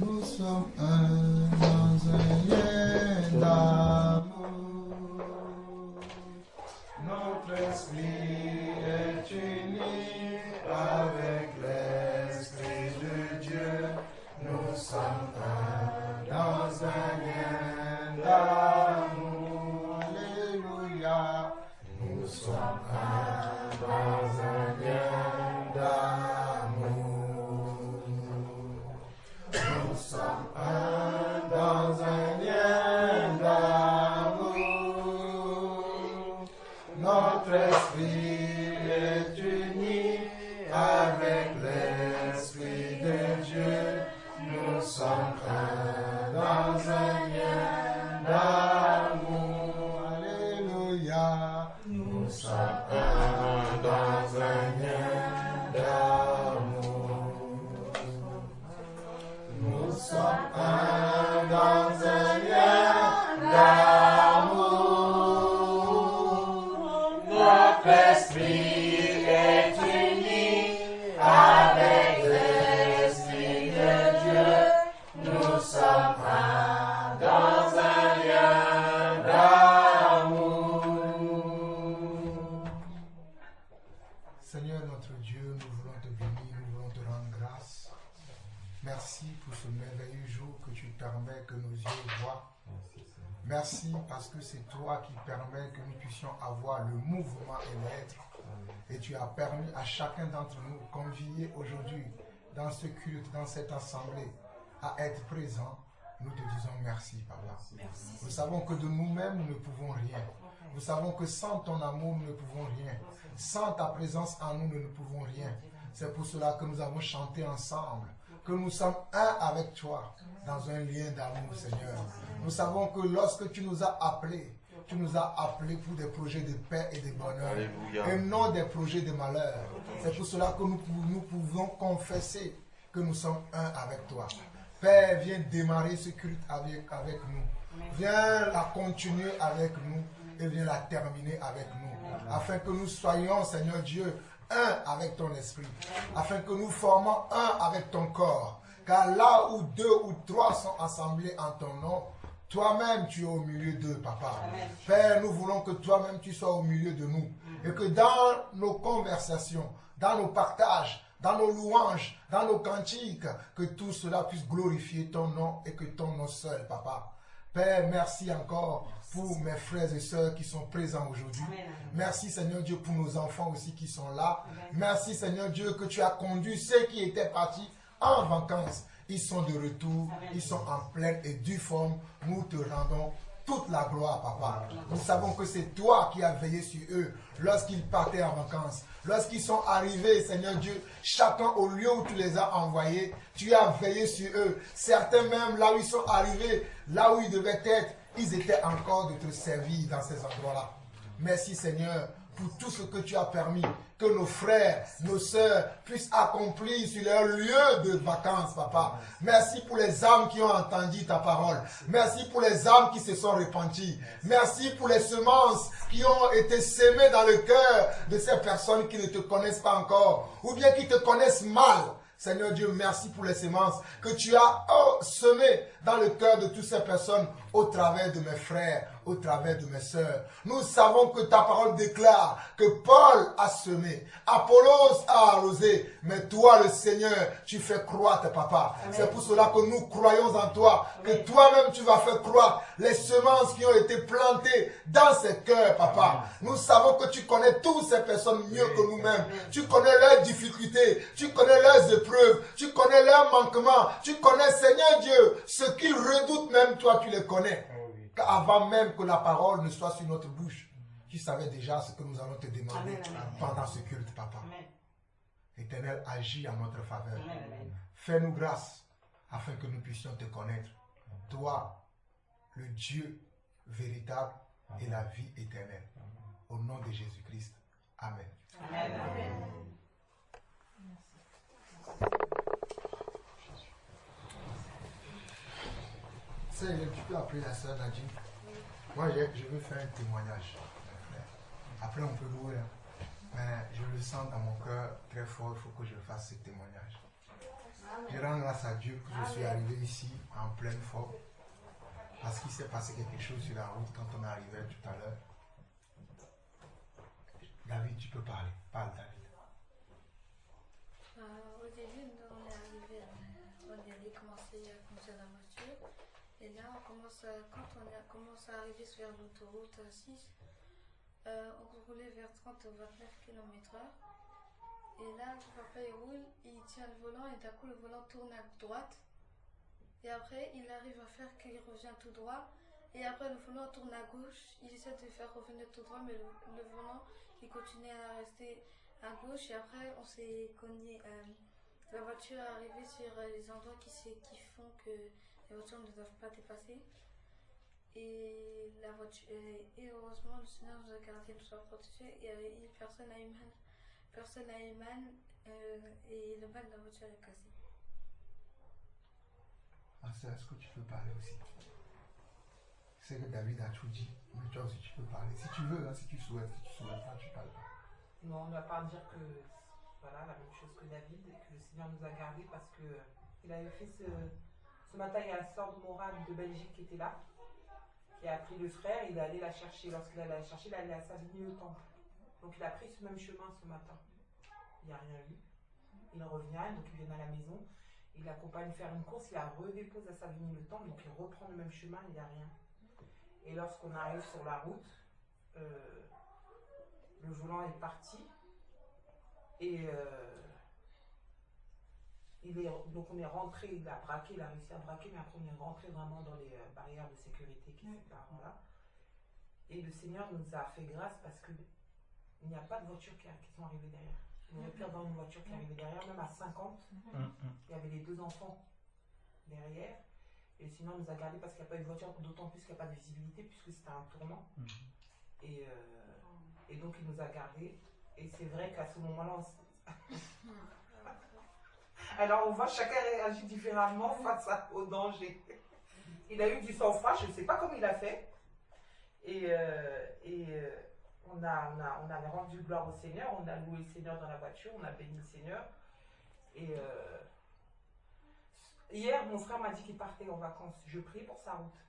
Nous sommes un dans un lien d'amour. Notre esprit est uni avec l'Esprit de Dieu. Nous sommes un dans un lien d'amour. Alléluia. Nous sommes un dans un lien d'amour. Nous sommes un dans un lien d'amour. Notre esprit est uni avec l'Esprit de Dieu. Nous sommes un dans un lien d'amour. Alléluia. Nous sommes un dans un lien d'amour. Nous sommes un dans un lien d'amour. Notre esprit est uni avec l'Esprit de Dieu. Nous sommes un dans un lien d'amour. Seigneur notre Dieu, nous voulons te bénir, nous voulons te rendre grâce. Merci pour ce merveilleux jour que tu permets que nos yeux voient. Merci parce que c'est toi qui permets que nous puissions avoir le mouvement et l'être. Et tu as permis à chacun d'entre nous, conviés aujourd'hui dans ce culte, dans cette assemblée, à être présent. Nous te disons merci, Papa. Merci. Nous savons que de nous-mêmes, nous ne pouvons rien. Nous savons que sans ton amour, nous ne pouvons rien. Sans ta présence en nous, nous ne pouvons rien. C'est pour cela que nous avons chanté ensemble, que nous sommes un avec toi, dans un lien d'amour, Seigneur. Nous savons que lorsque tu nous as appelés pour des projets de paix et de bonheur, et non des projets de malheur. C'est pour cela que nous pouvons confesser que nous sommes un avec toi. Père, viens démarrer ce culte avec nous. Viens la continuer avec nous et viens la terminer avec nous. Afin que nous soyons, Seigneur Dieu, un avec ton esprit. Afin que nous formons un avec ton corps. Car là où 2 ou 3 sont assemblés en ton nom, toi-même tu es au milieu d'eux, Papa. Amen. Père, nous voulons que toi-même tu sois au milieu de nous. Et que dans nos conversations, dans nos partages, dans nos louanges, dans nos cantiques, que tout cela puisse glorifier ton nom et que ton nom seul, Papa. Père, merci encore pour mes frères et sœurs qui sont présents aujourd'hui. Merci Seigneur Dieu pour nos enfants aussi qui sont là. Merci Seigneur Dieu que tu as conduit ceux qui étaient partis en vacances. Ils sont de retour, ils sont en pleine et due forme. Nous te rendons toute la gloire, Papa. Nous savons que c'est toi qui as veillé sur eux lorsqu'ils partaient en vacances. Lorsqu'ils sont arrivés, Seigneur Dieu, chacun au lieu où tu les as envoyés, tu as veillé sur eux. Certains même, là où ils sont arrivés, là où ils devaient être, ils étaient encore de te servir dans ces endroits-là. Merci Seigneur pour tout ce que tu as permis, que nos frères, nos sœurs puissent accomplir sur leur lieu de vacances, Papa. Merci pour les âmes qui ont entendu ta parole. Merci pour les âmes qui se sont repenties. Merci pour les semences qui ont été sémées dans le cœur de ces personnes qui ne te connaissent pas encore, ou bien qui te connaissent mal. Seigneur Dieu, merci pour les semences que tu as semées dans le cœur de toutes ces personnes au travers de mes frères, au travers de mes sœurs. Nous savons que ta parole déclare que Paul a semé, Apollos a arrosé, mais toi le Seigneur, tu fais croître, Papa. C'est pour cela que nous croyons en toi, que toi-même tu vas faire croître les semences qui ont été plantées dans ces cœurs, Papa. Nous savons que tu connais toutes ces personnes mieux que nous-mêmes. Tu connais leurs difficultés, tu connais leurs épreuves, tu connais leurs manquements, tu connais, Seigneur Dieu, ce qu'ils redoutent même, toi tu les connais. Avant même que la parole ne soit sur notre bouche, tu savais déjà ce que nous allons te demander pendant ce culte, Papa. Éternel, agis en notre faveur. Fais-nous grâce afin que nous puissions te connaître. Toi, le Dieu véritable et la vie éternelle. Au nom de Jésus-Christ. Amen. Amen. Tu peux appeler la sœur Nadine. Moi, je veux faire un témoignage. Après, on peut louer. Mais je le sens dans mon cœur très fort. Il faut que je fasse ce témoignage. Je rends grâce à Dieu que je suis arrivé ici en pleine forme. Parce qu'il s'est passé quelque chose sur la route quand on est arrivé tout à l'heure. David, tu peux parler. Parle, David. Au début, on est arrivé, on avait commencé à conduire la voiture. Et là, quand on a commencé à arriver sur l'autoroute 6, on roulait vers 30 ou 29 km/h. Et là, papa il roule, il tient le volant et d'un coup le volant tourne à droite. Et après, il arrive à faire qu'il revient tout droit. Et après, le volant tourne à gauche. Il essaie de faire revenir tout droit, mais le volant, il continue à rester à gauche. Et après, on s'est cogné. La voiture est arrivée sur les endroits qui font que les voitures ne doivent pas dépasser. Et la voiture, et heureusement, le Seigneur nous a gardé, nous a protégés. Et personne n'a eu mal. Et le bas de la voiture est cassé. Est-ce que tu peux parler aussi? C'est que David a tout dit, mais toi aussi tu peux parler. Si tu veux, hein, si tu souhaites pas, tu parles pas. Non, on ne va pas dire que voilà la même chose que David et que le Seigneur nous a gardés parce que il avait fait ce matin, il y a la sœur de morale de Belgique qui était là, qui a pris le frère, il est allé la chercher. Lorsqu'il allait la chercher, il allait à Savigny-le-Temple. Donc il a pris ce même chemin ce matin. Il n'y a rien eu. Il revient, donc il vient à la maison. Il l'accompagne faire une course, il la redépose à Savigny-le-Temple, donc il reprend le même chemin, il n'y a rien. Et lorsqu'on arrive sur la route, le volant est parti. Et donc on est rentré, il a braqué, il a réussi à braquer, mais après on est rentré vraiment dans les barrières de sécurité qui séparent là. Et le Seigneur nous a fait grâce parce qu'il n'y a pas de voitures qui sont arrivées derrière. Il aurait pu avoir une voiture qui arrivait derrière, même à 50. Il y avait les deux enfants derrière. Et le Seigneur nous a gardés parce qu'il n'y a pas eu de voiture, d'autant plus qu'il n'y a pas de visibilité, puisque c'était un tournant. Et donc il nous a gardés. Et c'est vrai qu'à ce moment-là, alors on voit chacun réagit différemment face au danger. Il a eu du sang-froid, je ne sais pas comment il a fait. On a rendu gloire au Seigneur, on a loué le Seigneur dans la voiture, on a béni le Seigneur. Et hier, mon frère m'a dit qu'il partait en vacances. Je prie pour sa route.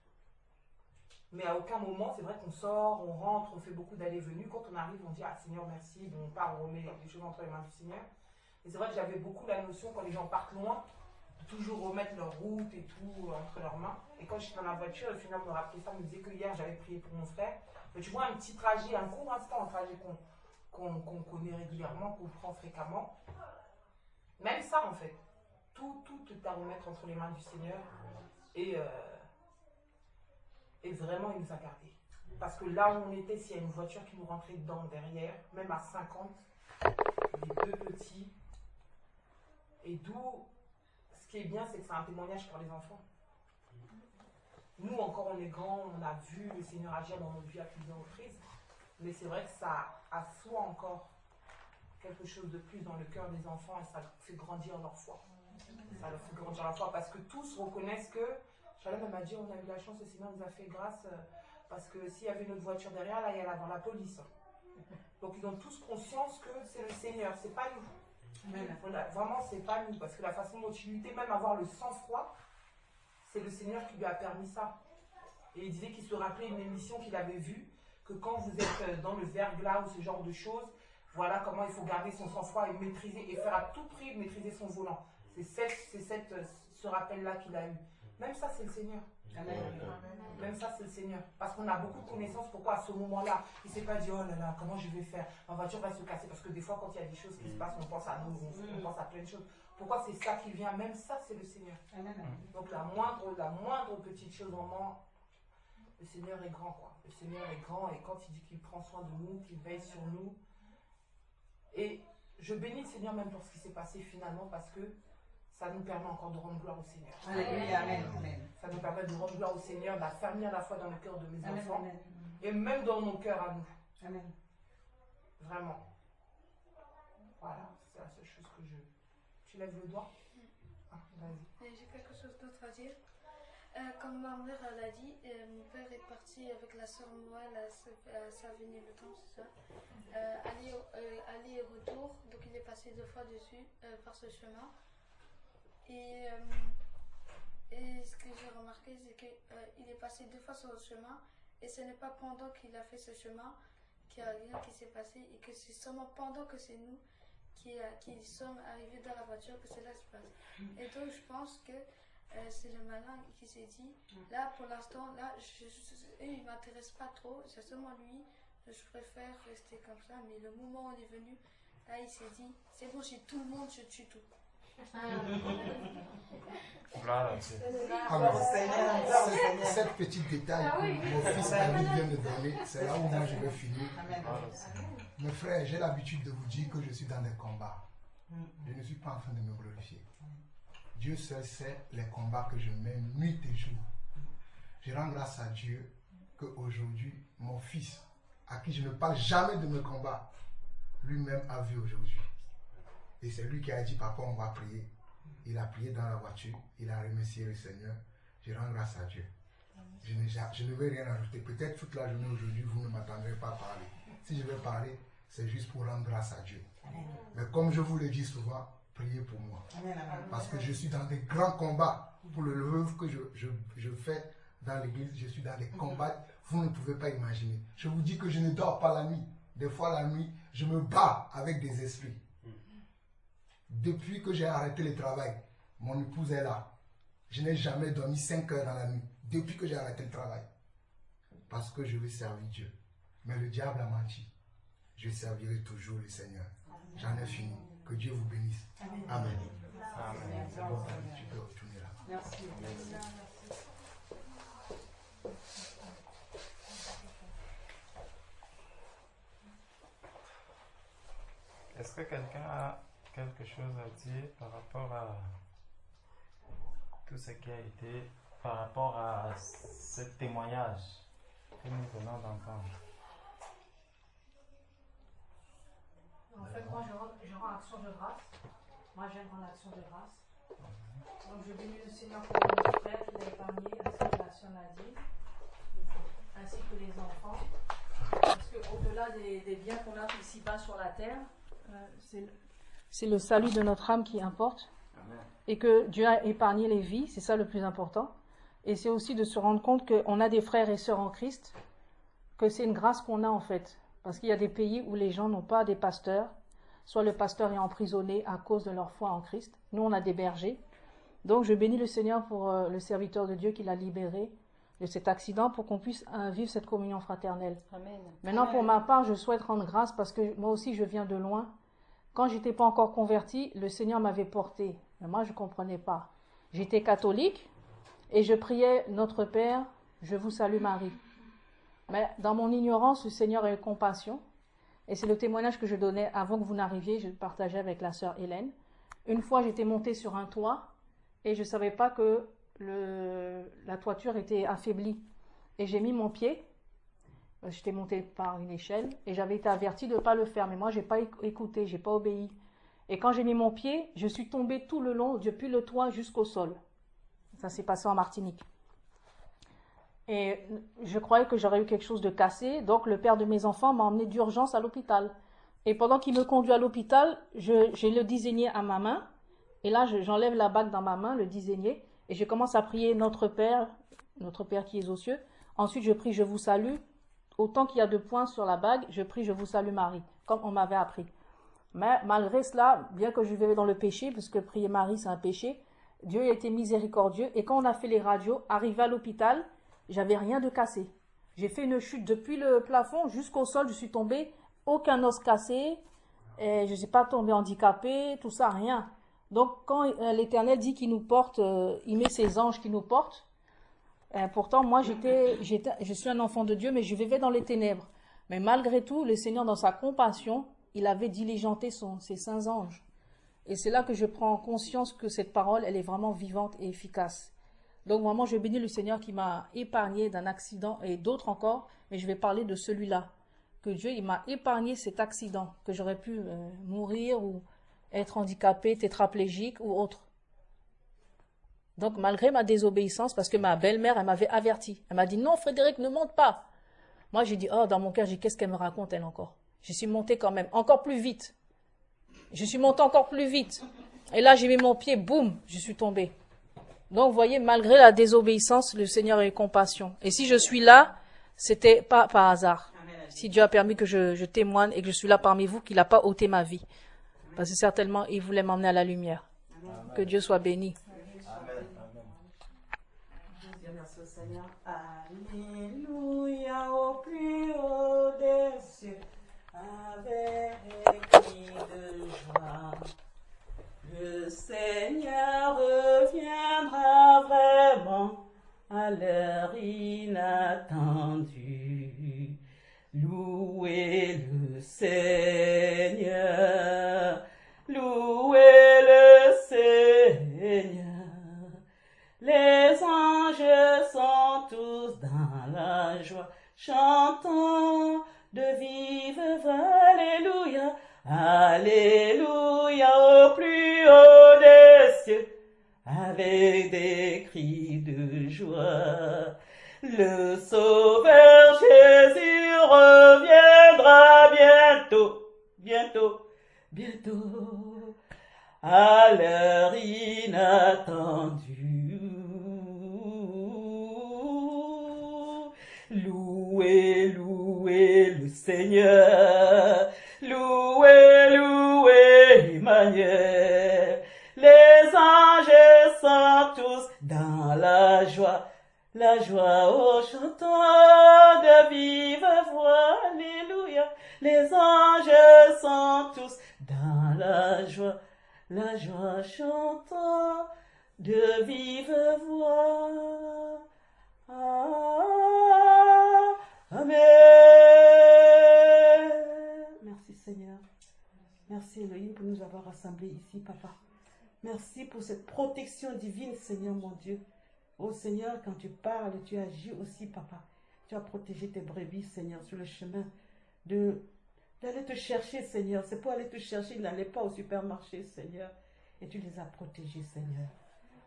Mais à aucun moment, c'est vrai qu'on sort, on rentre, on fait beaucoup d'allées-venues. Quand on arrive, on dit « Ah Seigneur, merci ». Bon, on part, on remet les choses entre les mains du Seigneur. Et c'est vrai que j'avais beaucoup la notion, quand les gens partent loin, de toujours remettre leur route et tout entre leurs mains. Et quand j'étais dans la voiture, le Seigneur me rappelait ça, me disait que hier, j'avais prié pour mon frère. Mais tu vois, un petit trajet, un court instant, un trajet qu'on connaît régulièrement, qu'on prend fréquemment. Même ça, en fait. Tout est à remettre entre les mains du Seigneur. Et vraiment, il nous a gardés. Parce que là où on était, s'il y a une voiture qui nous rentrait dedans, derrière, même à 50, les deux petits. Et d'où, ce qui est bien, c'est que c'est un témoignage pour les enfants. Nous, encore, on est grands, on a vu le Seigneur agir dans notre vie à plusieurs reprises. Mais c'est vrai que ça assoit encore quelque chose de plus dans le cœur des enfants et ça fait grandir leur foi. Ça leur fait grandir leur foi parce que tous reconnaissent que, Shalom m'a dit, on a eu la chance, le Seigneur nous a fait grâce parce que s'il y avait une autre voiture derrière, là, il y allait avoir la police. Donc ils ont tous conscience que c'est le Seigneur, c'est pas nous. Voilà, vraiment, c'est pas nous parce que la façon dont il luttait, même avoir le sang-froid, c'est le Seigneur qui lui a permis ça. Et il disait qu'il se rappelait une émission qu'il avait vue, que quand vous êtes dans le verglas ou ce genre de choses, voilà comment il faut garder son sang-froid et maîtriser, et faire à tout prix maîtriser son volant. C'est ce rappel-là qu'il a eu. Même ça, c'est le Seigneur. Amen. Même ça, c'est le Seigneur. Parce qu'on a beaucoup de connaissances. Pourquoi à ce moment-là, il ne s'est pas dit, oh là là, comment je vais faire? Ma voiture va se casser. Parce que des fois, quand il y a des choses qui se passent, on pense à nous, on pense à plein de choses. Pourquoi c'est ça qui vient? Même ça, c'est le Seigneur. Amen. Donc la moindre petite chose en moi, le Seigneur est grand, quoi. Le Seigneur est grand et quand il dit qu'il prend soin de nous, qu'il veille sur nous. Et je bénis le Seigneur même pour ce qui s'est passé finalement parce que ça nous permet encore de rendre gloire au Seigneur. Amen. Ça nous permet de rendre gloire au Seigneur, d'affermir la foi dans le cœur de mes enfants et même dans nos cœurs à nous. Amen. Vraiment. Voilà, c'est la seule chose que je... Tu lèves le doigt? Vas-y. J'ai quelque chose d'autre à dire. Comme ma mère elle a dit, mon père est parti avec la sœur Noël à Savigny-le-Temple, c'est ça, aller et retour, donc il est passé 2 fois dessus, par ce chemin. Et ce que j'ai remarqué, c'est qu'il est passé 2 fois sur le chemin. Et ce n'est pas pendant qu'il a fait ce chemin qu'il y a rien qui s'est passé. Et que c'est seulement pendant que c'est nous qui sommes arrivés dans la voiture que cela se passe. Et donc je pense que c'est le malin qui s'est dit, là pour l'instant, là, il ne m'intéresse pas trop, c'est seulement lui, je préfère rester comme ça. Mais le moment où on est venu, là il s'est dit, c'est bon, j'ai tout le monde, je tue tout. Alors, cette petite détail que mon fils Ami vient de donner, c'est là où moi je vais finir. Mes frères, j'ai l'habitude de vous dire que je suis dans des combats. Je ne suis pas en train de me glorifier. Dieu seul sait les combats que je mène nuit et jour. Je rends grâce à Dieu qu'aujourd'hui, mon fils, à qui je ne parle jamais de mes combats, lui-même a vu aujourd'hui. Et c'est lui qui a dit, papa, on va prier. Il a prié dans la voiture, il a remercié le Seigneur. Je rends grâce à Dieu. Je ne vais rien ajouter. Peut-être toute la journée aujourd'hui, vous ne m'entendrez pas parler. Si je vais parler, c'est juste pour rendre grâce à Dieu. Mais comme je vous le dis souvent, priez pour moi. Parce que je suis dans des grands combats. Pour le œuvre que je fais dans l'église, je suis dans des combats, vous ne pouvez pas imaginer. Je vous dis que je ne dors pas la nuit. Des fois la nuit, je me bats avec des esprits. Depuis que j'ai arrêté le travail, mon épouse est là. Je n'ai jamais dormi 5 heures dans la nuit. Depuis que j'ai arrêté le travail. Parce que je veux servir Dieu. Mais le diable a menti. Je servirai toujours le Seigneur. J'en ai fini. Que Dieu vous bénisse. Amen. Amen. Amen. Bon, tu peux retourner là. Merci. Est-ce que quelqu'un a quelque chose à dire par rapport à tout ce qui a été, par rapport à ce témoignage que nous venons d'entendre? En fait, moi, je rends action de grâce. Moi, j'aime rendre action de grâce. Donc, je bénis le Seigneur pour mon frère qui l'a épargné, ainsi que la sœur Nadine, ainsi que les enfants. Parce qu'au-delà des biens qu'on a ici-bas sur la terre, c'est le salut de notre âme qui importe. Amen. Et que Dieu a épargné les vies, c'est ça le plus important. Et c'est aussi de se rendre compte qu'on a des frères et sœurs en Christ, que c'est une grâce qu'on a en fait. Parce qu'il y a des pays où les gens n'ont pas des pasteurs, soit le pasteur est emprisonné à cause de leur foi en Christ. Nous, on a des bergers. Donc, je bénis le Seigneur pour le serviteur de Dieu qui l'a libéré de cet accident pour qu'on puisse vivre cette communion fraternelle. Amen. Maintenant, pour ma part, je souhaite rendre grâce parce que moi aussi, je viens de loin. Quand je n'étais pas encore convertie, le Seigneur m'avait porté. Mais moi, je ne comprenais pas. J'étais catholique et je priais Notre Père, je vous salue Marie. Mais dans mon ignorance, le Seigneur a eu compassion. Et c'est le témoignage que je donnais avant que vous n'arriviez. Je partageais avec la sœur Hélène. Une fois, j'étais montée sur un toit et je ne savais pas que la toiture était affaiblie. Et j'ai mis mon pied. J'étais montée par une échelle et j'avais été avertie de ne pas le faire. Mais moi, je n'ai pas écouté, je n'ai pas obéi. Et quand j'ai mis mon pied, je suis tombée tout le long, depuis le toit jusqu'au sol. Ça s'est passé en Martinique. Et je croyais que j'aurais eu quelque chose de cassé. Donc, le père de mes enfants m'a emmené d'urgence à l'hôpital. Et pendant qu'il me conduit à l'hôpital, j'ai le dizainier à ma main. Et là, j'enlève la bague dans ma main, le dizainier. Et je commence à prier notre Père qui est aux cieux. Ensuite, je prie, je vous salue. Autant qu'il y a de points sur la bague, je prie, je vous salue Marie, comme on m'avait appris. Mais malgré cela, bien que je vivais dans le péché, parce que prier Marie, c'est un péché, Dieu a été miséricordieux. Et quand on a fait les radios, arrivé à l'hôpital, j'avais rien de cassé. J'ai fait une chute depuis le plafond jusqu'au sol, je suis tombée, aucun os cassé, et je ne suis pas tombée handicapée, tout ça, rien. Donc quand l'Éternel dit qu'il nous porte, il met ses anges qui nous portent, pourtant moi je suis un enfant de Dieu, mais je vivais dans les ténèbres. Mais malgré tout, le Seigneur dans sa compassion, il avait diligenté ses saints anges. Et c'est là que je prends conscience que cette parole, elle est vraiment vivante et efficace. Donc vraiment, je bénis le Seigneur qui m'a épargné d'un accident et d'autres encore, mais je vais parler de celui-là. Que Dieu, il m'a épargné cet accident, que j'aurais pu mourir ou être handicapé, tétraplégique ou autre. Donc malgré ma désobéissance, parce que ma belle-mère, elle m'avait averti. Elle m'a dit, non Frédéric, ne monte pas. Moi j'ai dit, oh dans mon cœur, j'ai dit, qu'est-ce qu'elle me raconte elle encore? Je suis montée quand même, encore plus vite. Je suis montée encore plus vite. Et là, j'ai mis mon pied, boum, je suis tombée. Donc, vous voyez, malgré la désobéissance, le Seigneur a eu compassion. Et si je suis là, c'était pas par hasard. Si Dieu a permis que je témoigne et que je suis là parmi vous, qu'il n'a pas ôté ma vie. Parce que certainement, il voulait m'emmener à la lumière. Amen. Que Dieu soit béni. Amen. Merci au Seigneur. Alléluia au plus haut des cieux, avec cri de joie. Le Seigneur reviendra vraiment à l'heure inattendue. Louez le Seigneur, louez le Seigneur. Les anges sont tous dans la joie, chantons de vive voix, alléluia, alléluia au plus haut des cieux, avec des cris de joie. Le Sauveur Jésus reviendra bientôt, bientôt, bientôt, à l'heure inattendue. Louez, louez le Seigneur, louez, louez Emmanuel. Les anges sont tous dans la joie au chantant de vive voix, alléluia. Les anges sont tous dans la joie chantant de vive voix. Amen. Merci Seigneur. Merci Elohim pour nous avoir rassemblés ici, Papa. Merci pour cette protection divine, Seigneur mon Dieu. Oh Seigneur, quand tu parles, tu agis aussi, Papa. Tu as protégé tes brebis, Seigneur, sur le chemin d'aller te chercher, Seigneur. C'est pour aller te chercher, ils n'allaient pas au supermarché, Seigneur. Et tu les as protégés, Seigneur.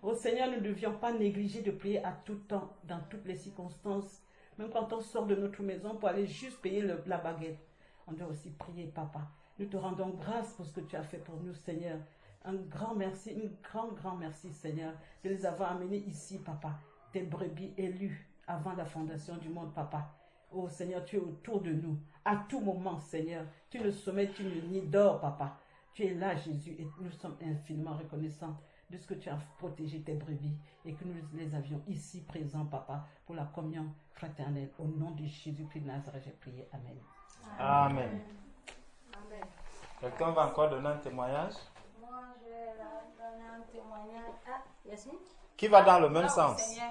Oh Seigneur, nous ne devions pas négliger de prier à tout temps, dans toutes les circonstances. Même quand on sort de notre maison pour aller juste payer la baguette. On doit aussi prier, Papa. Nous te rendons grâce pour ce que tu as fait pour nous, Seigneur. Un grand merci, grand merci, Seigneur, de les avoir amenés ici, Papa. Tes brebis élus avant la fondation du monde, Papa. Oh Seigneur, tu es autour de nous. À tout moment, Seigneur. Tu ne sommets, tu ne nies d'or, Papa. Tu es là, Jésus, et nous sommes infiniment reconnaissants de ce que tu as protégé tes brebis et que nous les avions ici présents, Papa, pour la communion fraternelle. Au nom de Jésus-Christ de Nazareth, j'ai prié. Amen. Amen. Amen. Quelqu'un va encore donner un témoignage? Moi, je vais donner un témoignage. Ah, Yasmine? Qui va dans le même sens? Non,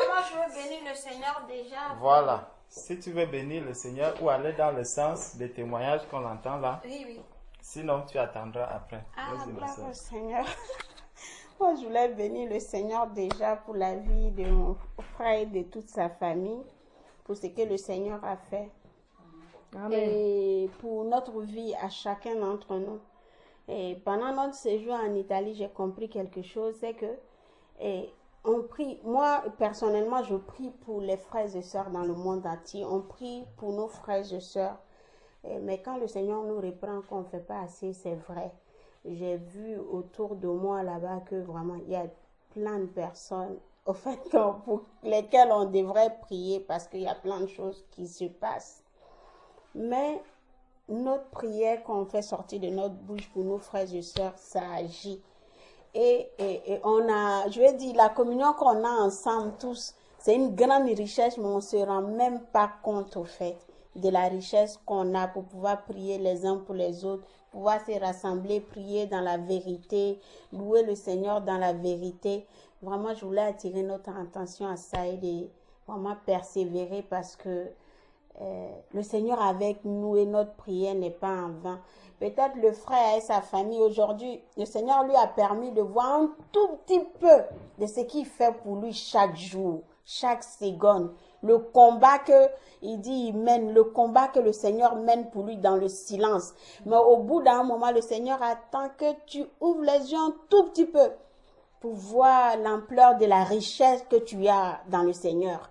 moi je veux bénir le Seigneur déjà. Voilà. Si tu veux bénir le Seigneur ou aller dans le sens des témoignages qu'on entend là. Oui. Sinon, tu attendras après. Gloire au Seigneur. Moi, je voulais bénir le Seigneur déjà pour la vie de mon frère et de toute sa famille, pour ce que le Seigneur a fait. Amen. Et pour notre vie à chacun d'entre nous. Et pendant notre séjour en Italie, j'ai compris quelque chose, c'est que on prie, moi personnellement, je prie pour les frères et sœurs dans le monde entier. On prie pour nos frères et sœurs. Mais quand le Seigneur nous reprend qu'on ne fait pas assez, c'est vrai. J'ai vu autour de moi là-bas que vraiment, il y a plein de personnes au fait, pour lesquelles on devrait prier parce qu'il y a plein de choses qui se passent. Mais notre prière qu'on fait sortir de notre bouche pour nos frères et sœurs, ça agit. Et on a, je vais dire, la communion qu'on a ensemble tous, c'est une grande richesse, mais on ne se rend même pas compte au fait de la richesse qu'on a pour pouvoir prier les uns pour les autres, pouvoir se rassembler, prier dans la vérité, louer le Seigneur dans la vérité. Vraiment, je voulais attirer notre attention à ça et de vraiment persévérer parce que le Seigneur avec nous et notre prière n'est pas en vain. Peut-être le frère et sa famille aujourd'hui, le Seigneur lui a permis de voir un tout petit peu de ce qu'il fait pour lui chaque jour, chaque seconde. Le combat il mène, le combat que le Seigneur mène pour lui dans le silence. Mais au bout d'un moment, le Seigneur attend que tu ouvres les yeux un tout petit peu pour voir l'ampleur de la richesse que tu as dans le Seigneur.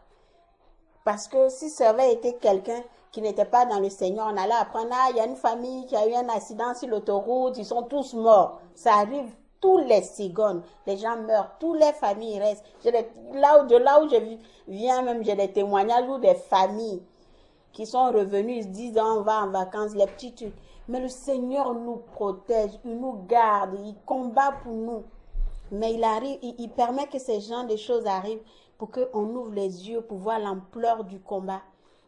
Parce que si ça avait été quelqu'un qui n'était pas dans le Seigneur, on allait apprendre, il y a une famille qui a eu un accident sur l'autoroute, ils sont tous morts. Ça arrive tous les secondes, les gens meurent, toutes les familles restent. De là où je viens même, j'ai des témoignages où des familles qui sont revenues, ils se disent on va en vacances, les petits trucs. Mais le Seigneur nous protège, il nous garde, il combat pour nous. Mais il permet que ces genres de choses arrivent pour qu'on ouvre les yeux pour voir l'ampleur du combat.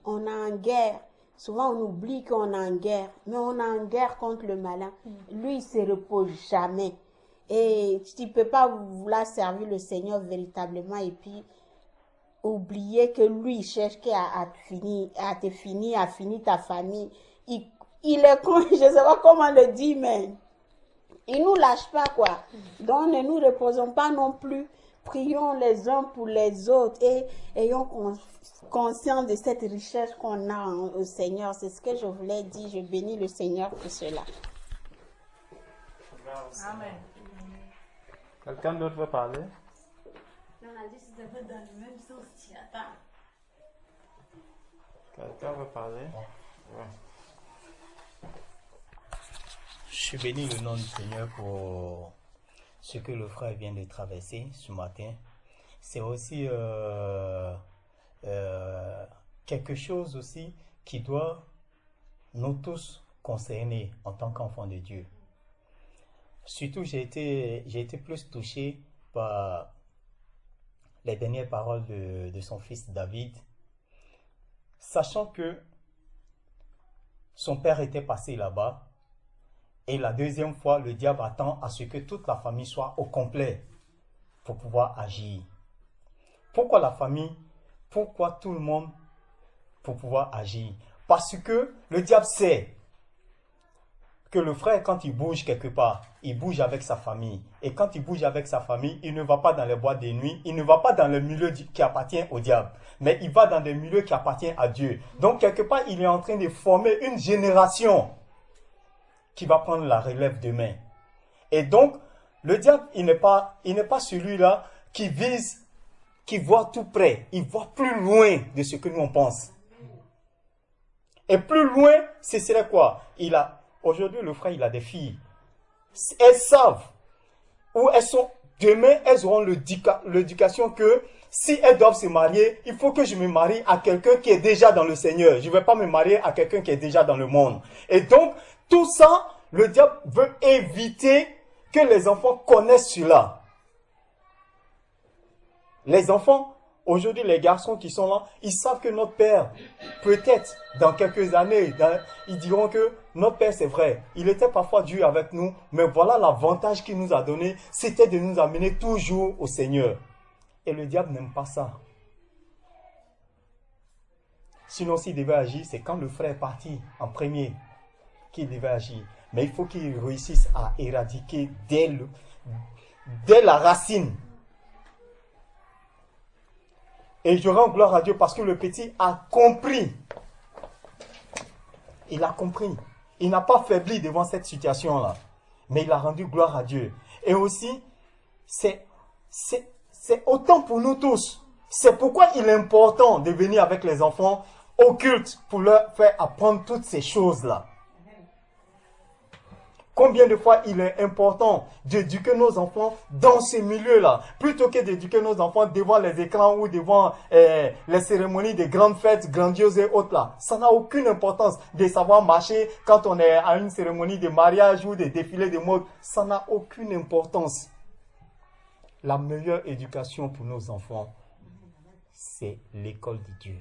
On est en guerre. Souvent, on oublie qu'on est en guerre. Mais on est en guerre contre le malin. Lui, il ne se repose jamais. Et tu ne peux pas vouloir servir le Seigneur véritablement et puis oublier que lui, il cherche à te finir ta famille. Il est con, je ne sais pas comment le dire, mais il ne nous lâche pas, quoi. Donc, ne nous reposons pas non plus. Prions les uns pour les autres et ayons conscience de cette richesse qu'on a au Seigneur. C'est ce que je voulais dire. Je bénis le Seigneur pour cela. Amen. Quelqu'un d'autre veut parler? On a dit que c'était dans le même sens. Attends. Quelqu'un veut parler? Ouais. Je suis béni le nom du Seigneur pour ce que le frère vient de traverser ce matin. C'est aussi quelque chose aussi qui doit nous tous concerner en tant qu'enfants de Dieu. Surtout, j'ai été plus touché par les dernières paroles de son fils David, sachant que son père était passé là-bas. Et la deuxième fois, le diable attend à ce que toute la famille soit au complet pour pouvoir agir. Pourquoi la famille? Pourquoi tout le monde pour pouvoir agir? Parce que le diable sait que le frère, quand il bouge quelque part, il bouge avec sa famille. Et quand il bouge avec sa famille, il ne va pas dans les boîtes de nuit, il ne va pas dans le milieu qui appartient au diable, mais il va dans des milieux qui appartiennent à Dieu. Donc, quelque part, il est en train de former une génération qui va prendre la relève demain. Et donc, le diable, il n'est pas celui-là qui vise, qui voit tout près. Il voit plus loin de ce que nous on pense. Et plus loin, ce serait quoi? Aujourd'hui, le frère, il a des filles. Elles savent où elles sont. Demain, elles auront l'éducation que si elles doivent se marier, il faut que je me marie à quelqu'un qui est déjà dans le Seigneur. Je ne vais pas me marier à quelqu'un qui est déjà dans le monde. Et donc, tout ça, le diable veut éviter que les enfants connaissent cela. Les enfants, aujourd'hui, les garçons qui sont là, ils savent que notre père, peut-être dans quelques années, ils diront que notre père, c'est vrai, il était parfois dur avec nous, mais voilà l'avantage qu'il nous a donné, c'était de nous amener toujours au Seigneur. Et le diable n'aime pas ça. Sinon, s'il devait agir, c'est quand le frère est parti en premier qu'il devait agir. Mais il faut qu'il réussisse à éradiquer dès la racine. Et je rends gloire à Dieu parce que le petit a compris. Il a compris. Il n'a pas faibli devant cette situation-là. Mais il a rendu gloire à Dieu. Et aussi, c'est autant pour nous tous. C'est pourquoi il est important de venir avec les enfants au culte pour leur faire apprendre toutes ces choses-là. Combien de fois il est important d'éduquer nos enfants dans ces milieux-là, plutôt que d'éduquer nos enfants devant les écrans ou devant les cérémonies de grandes fêtes grandioses et autres là. Ça n'a aucune importance de savoir marcher quand on est à une cérémonie de mariage ou de défilé de mode. Ça n'a aucune importance. La meilleure éducation pour nos enfants, c'est l'école de Dieu.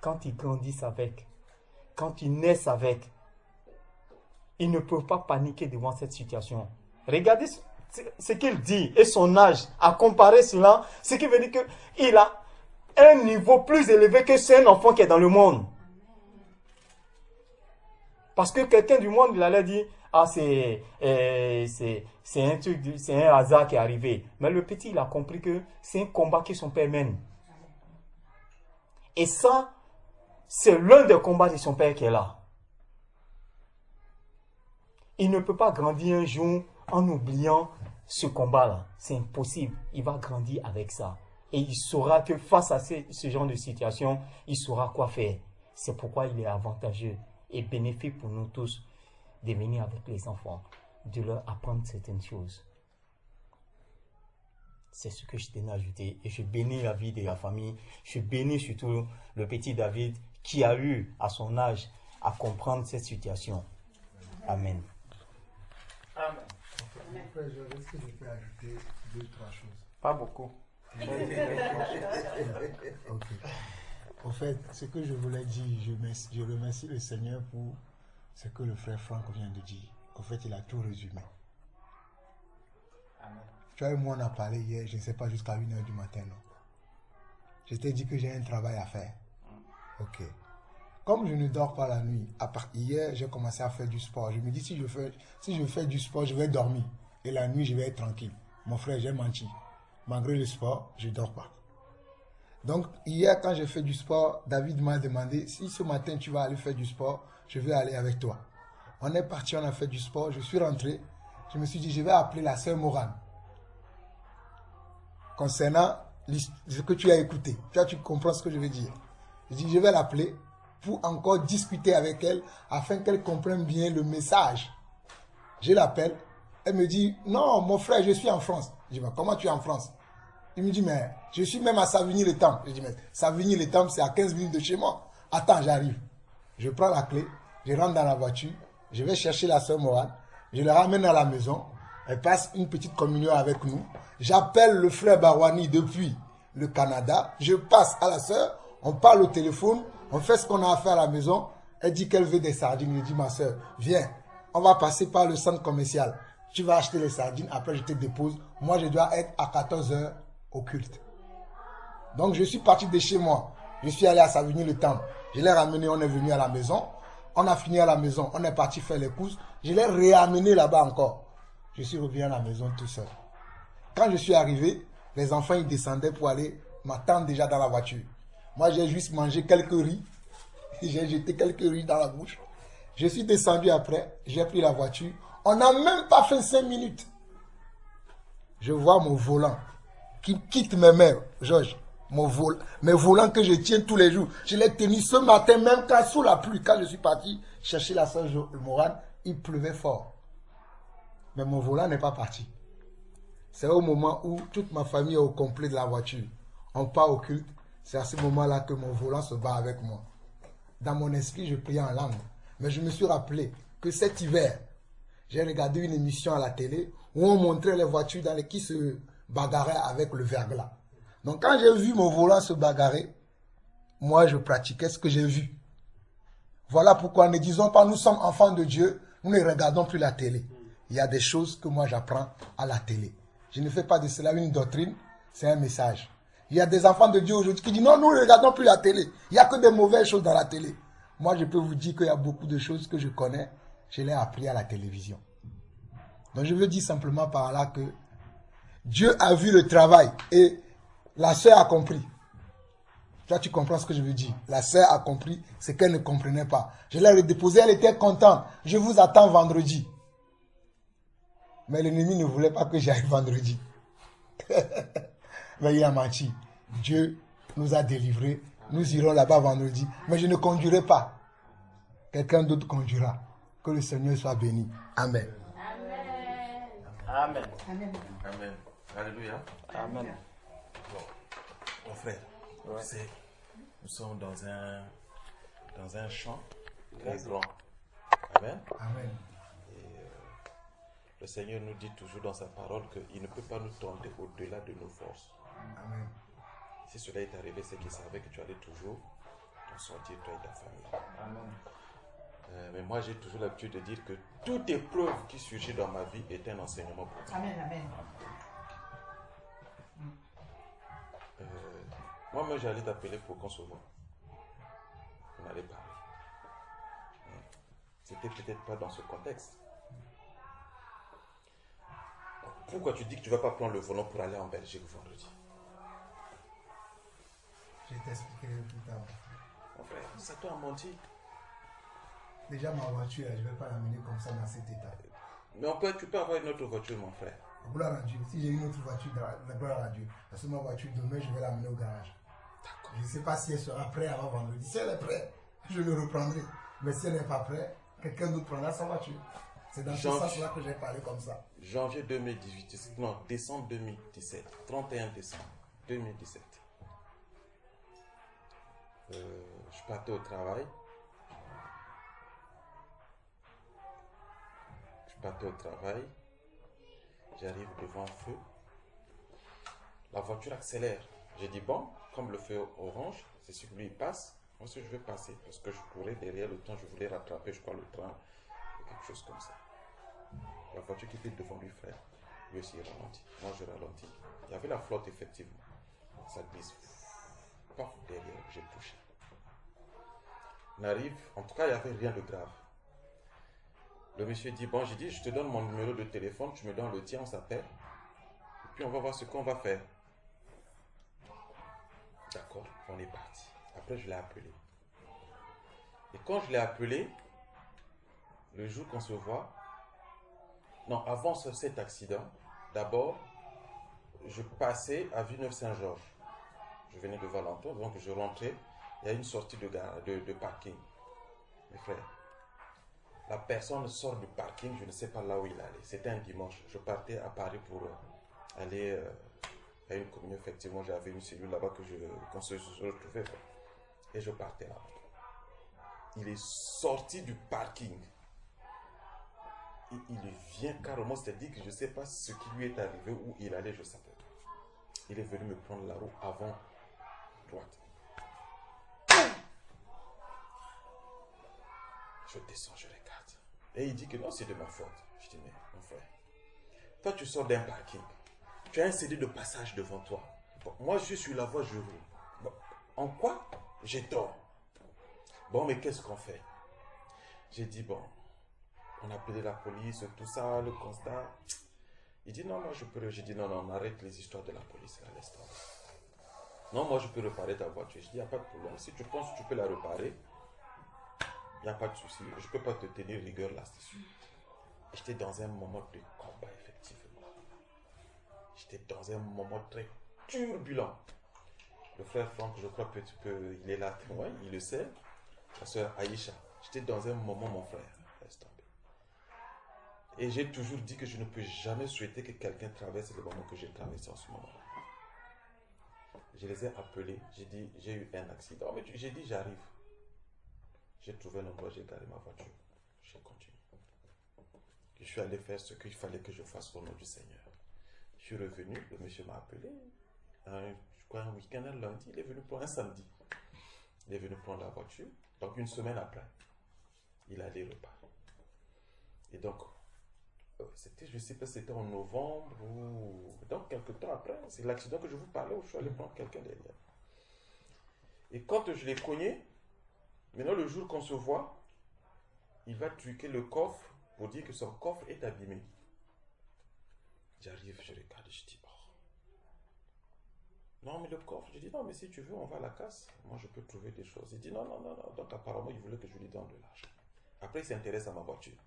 Quand ils grandissent avec, quand ils naissent avec, ils ne peuvent pas paniquer devant cette situation. Regardez ce qu'il dit et son âge. À comparer cela, ce qui veut dire qu'il a un niveau plus élevé que c'est un enfant qui est dans le monde. Parce que quelqu'un du monde, il allait dire, ah c'est un truc, c'est un hasard qui est arrivé. Mais le petit, il a compris que c'est un combat que son père mène. Et ça, c'est l'un des combats de son père qui est là. Il ne peut pas grandir un jour en oubliant ce combat-là. C'est impossible. Il va grandir avec ça. Et il saura que face à ce genre de situation, il saura quoi faire. C'est pourquoi il est avantageux et bénéfique pour nous tous de venir avec les enfants. de leur apprendre certaines choses. C'est ce que je tenais à ajouter. Et je bénis la vie de la famille. Je bénis surtout le petit David qui a eu, à son âge, à comprendre cette situation. Amen. Amen. Frère Georges, est-ce que je peux ajouter 2-3 choses? Pas beaucoup. Ok. En fait, ce que je voulais dire, je remercie le Seigneur pour ce que le frère Franck vient de dire. En fait, il a tout résumé. Amen. Tu vois, moi, on a parlé hier, je ne sais pas, jusqu'à 1h du matin, non? Je t'ai dit que j'ai un travail à faire. Ok. Comme je ne dors pas la nuit, à part hier, j'ai commencé à faire du sport. Je me dis, si je fais du sport, je vais dormir. Et la nuit, je vais être tranquille. Mon frère, j'ai menti. Malgré le sport, je ne dors pas. Donc, hier, quand j'ai fait du sport, David m'a demandé, si ce matin, tu vas aller faire du sport, je vais aller avec toi. On est parti, on a fait du sport. Je suis rentré. Je me suis dit, je vais appeler la sœur Morane. Concernant ce que tu as écouté. Tu comprends ce que je veux dire. Je dis, je vais l'appeler pour encore discuter avec elle afin qu'elle comprenne bien le message. Je l'appelle. Elle me dit, non, mon frère, je suis en France. Je dis, mais comment tu es en France? Il me dit, mais je suis même à Savigny-le-Temple. Je dis, mais Savigny-le-Temple, c'est à 15 minutes de chez moi. Attends, j'arrive. Je prends la clé, je rentre dans la voiture, je vais chercher la sœur Morane, je la ramène à la maison, elle passe une petite communion avec nous. J'appelle le frère Barwani depuis le Canada, je passe à la sœur, on parle au téléphone, on fait ce qu'on a à faire à la maison. Elle dit qu'elle veut des sardines. Je dis, ma sœur, viens, on va passer par le centre commercial. Tu vas acheter les sardines, après je te dépose. Moi, je dois être à 14h au culte. Donc, je suis parti de chez moi. Je suis allé à Savigny-le-Temple. Je l'ai ramené, on est venu à la maison. On a fini à la maison, on est parti faire les courses. Je l'ai réamené là-bas encore. Je suis revenu à la maison tout seul. Quand je suis arrivé, les enfants, ils descendaient pour aller m'attendre déjà dans la voiture. Moi, j'ai juste mangé quelques riz. J'ai jeté quelques riz dans la bouche. Je suis descendu après, j'ai pris la voiture. On n'a même pas fait 5 minutes. Je vois mon volant qui quitte mes mains, Georges. Mes volants que je tiens tous les jours. Je l'ai tenu ce matin, même quand sous la pluie. Quand je suis parti chercher la sœur Morane, il pleuvait fort. Mais mon volant n'est pas parti. C'est au moment où toute ma famille est au complet de la voiture. On part au culte. C'est à ce moment-là que mon volant se bat avec moi. Dans mon esprit, je priais en langue. Mais je me suis rappelé que cet hiver, j'ai regardé une émission à la télé où on montrait les voitures qui se bagarraient avec le verglas. Donc quand j'ai vu mon volant se bagarrer, moi je pratiquais ce que j'ai vu. Voilà pourquoi ne disons pas nous sommes enfants de Dieu, nous ne regardons plus la télé. Il y a des choses que moi j'apprends à la télé. Je ne fais pas de cela une doctrine, c'est un message. Il y a des enfants de Dieu aujourd'hui qui disent non, nous ne regardons plus la télé. Il n'y a que des mauvaises choses dans la télé. Moi je peux vous dire qu'il y a beaucoup de choses que je connais, je l'ai appris à la télévision. Donc je veux dire simplement par là que Dieu a vu le travail et la sœur a compris. Toi, tu comprends ce que je veux dire. La sœur a compris ce qu'elle ne comprenait pas. Je l'ai redéposée, elle était contente. Je vous attends vendredi. Mais l'ennemi ne voulait pas que j'aille vendredi. Mais il a menti. Dieu nous a délivrés. Nous irons là-bas vendredi. Mais je ne conduirai pas. Quelqu'un d'autre conduira. Que le Seigneur soit béni. Amen. Amen. Amen. Amen. Alléluia. Amen. Bon, mon frère, tu sais, nous sommes dans un champ très grand. Amen. Amen. Et le Seigneur nous dit toujours dans sa parole qu'il ne peut pas nous tenter au-delà de nos forces. Amen. Si cela est arrivé, c'est qu'il savait que tu allais toujours t'en sortir, toi et ta famille. Amen. Mais moi, j'ai toujours l'habitude de dire que toute épreuve qui surgit dans ma vie est un enseignement pour moi. Amen. Amen. Moi-même, j'allais t'appeler pour qu'on se voit. On allait parler. C'était peut-être pas dans ce contexte. Pourquoi tu dis que tu ne vas pas prendre le volant pour aller en Belgique vendredi? Je t'expliquerai plus tard. Mon frère, ça t'a menti. Déjà, ma voiture, je ne vais pas l'amener comme ça dans cet état. Mais tu peux avoir une autre voiture, mon frère. Gloire à Dieu. Si j'ai une autre voiture, la gloire à Dieu. Parce que ma voiture, demain, je vais l'amener au garage. Je ne sais pas si elle sera prête avant vendredi. Si elle est prête, je le reprendrai. Mais si elle n'est pas prête, quelqu'un d'autre prendra sa voiture. C'est dans ce sens-là que j'ai parlé comme ça. Janvier 2018, non, décembre 2017, 31 décembre 2017. Je partais au travail. J'arrive devant un feu. La voiture accélère. J'ai dit, bon, comme le feu orange, c'est sûr que lui il passe. Moi aussi, je vais passer parce que je courais derrière le temps, je voulais rattraper, je crois, le train, quelque chose comme ça. La voiture qui était devant lui, frère, lui aussi il ralentit. Moi, je ralentis. Il y avait la flotte, effectivement. Ça glisse. Paf, derrière, j'ai touché. On arrive, en tout cas, il n'y avait rien de grave. Le monsieur dit, bon, j'ai dit, je te donne mon numéro de téléphone, tu me donnes le tien, on s'appelle. Et puis, on va voir ce qu'on va faire. D'accord, on est parti. Après, je l'ai appelé. Et quand je l'ai appelé, le jour qu'on se voit, non, avant cet accident, d'abord, je passais à Villeneuve-Saint-Georges. Je venais de Valenton, donc je rentrais. Il y a une sortie de parking. Mes frères, la personne sort du parking, je ne sais pas là où il allait. C'était un dimanche. Je partais à Paris pour aller à une communion. Effectivement, j'avais une cellule là-bas qu'on se retrouvait. Et je partais là. Il est sorti du parking. Il vient carrément, c'est-à-dire que je ne sais pas ce qui lui est arrivé, où il allait, je ne savais pas. Il est venu me prendre la roue avant droite. Je descends, je regarde. Et il dit que non, c'est de ma faute. Je dis, mais mon frère, toi tu sors d'un parking. Tu as un CD de passage devant toi. Bon, moi je suis la voie, je roule. Bon, en quoi? J'ai tort. Bon, mais qu'est-ce qu'on fait? J'ai dit, bon, on a appelé la police, tout ça, le constat. Il dit, non, moi je peux. J'ai dit, non, on arrête les histoires de la police, là, laisse tomber. Non, moi je peux réparer ta voiture. Je dis, il n'y a pas de problème. Si tu penses que tu peux la réparer, il n'y a pas de souci. Je ne peux pas te tenir rigueur là-dessus. J'étais dans un moment de combat, effectivement. J'étais dans un moment très turbulent. Le frère Franck, je crois que il est là, témoin, il le sait. La soeur Aïcha. J'étais dans un moment, mon frère. Laisse tomber. Et j'ai toujours dit que je ne peux jamais souhaiter que quelqu'un traverse le moment que j'ai traversé en ce moment-là. Je les ai appelés. J'ai dit, j'ai eu un accident. Mais j'ai dit, j'arrive. J'ai trouvé un endroit, j'ai garé ma voiture. J'ai continué. Je suis allé faire ce qu'il fallait que je fasse au nom du Seigneur. Je suis revenu, le monsieur m'a appelé. Je crois un week-end, un lundi, il est venu pour un samedi. Il est venu prendre la voiture. Donc une semaine après, il allait repartir. Et donc, c'était, je ne sais pas si c'était en novembre ou... Donc quelques temps après, c'est l'accident que je vous parlais où je suis allé prendre quelqu'un derrière. Et quand je l'ai cogné, maintenant, le jour qu'on se voit, il va truquer le coffre pour dire que son coffre est abîmé. J'arrive, je regarde, je dis, oh. Non, mais le coffre, je dis, non, mais si tu veux, on va à la casse. Moi, je peux trouver des choses. Il dit, non, non, non, non. Donc, apparemment, il voulait que je lui donne de l'argent. Après, il s'intéresse à ma voiture.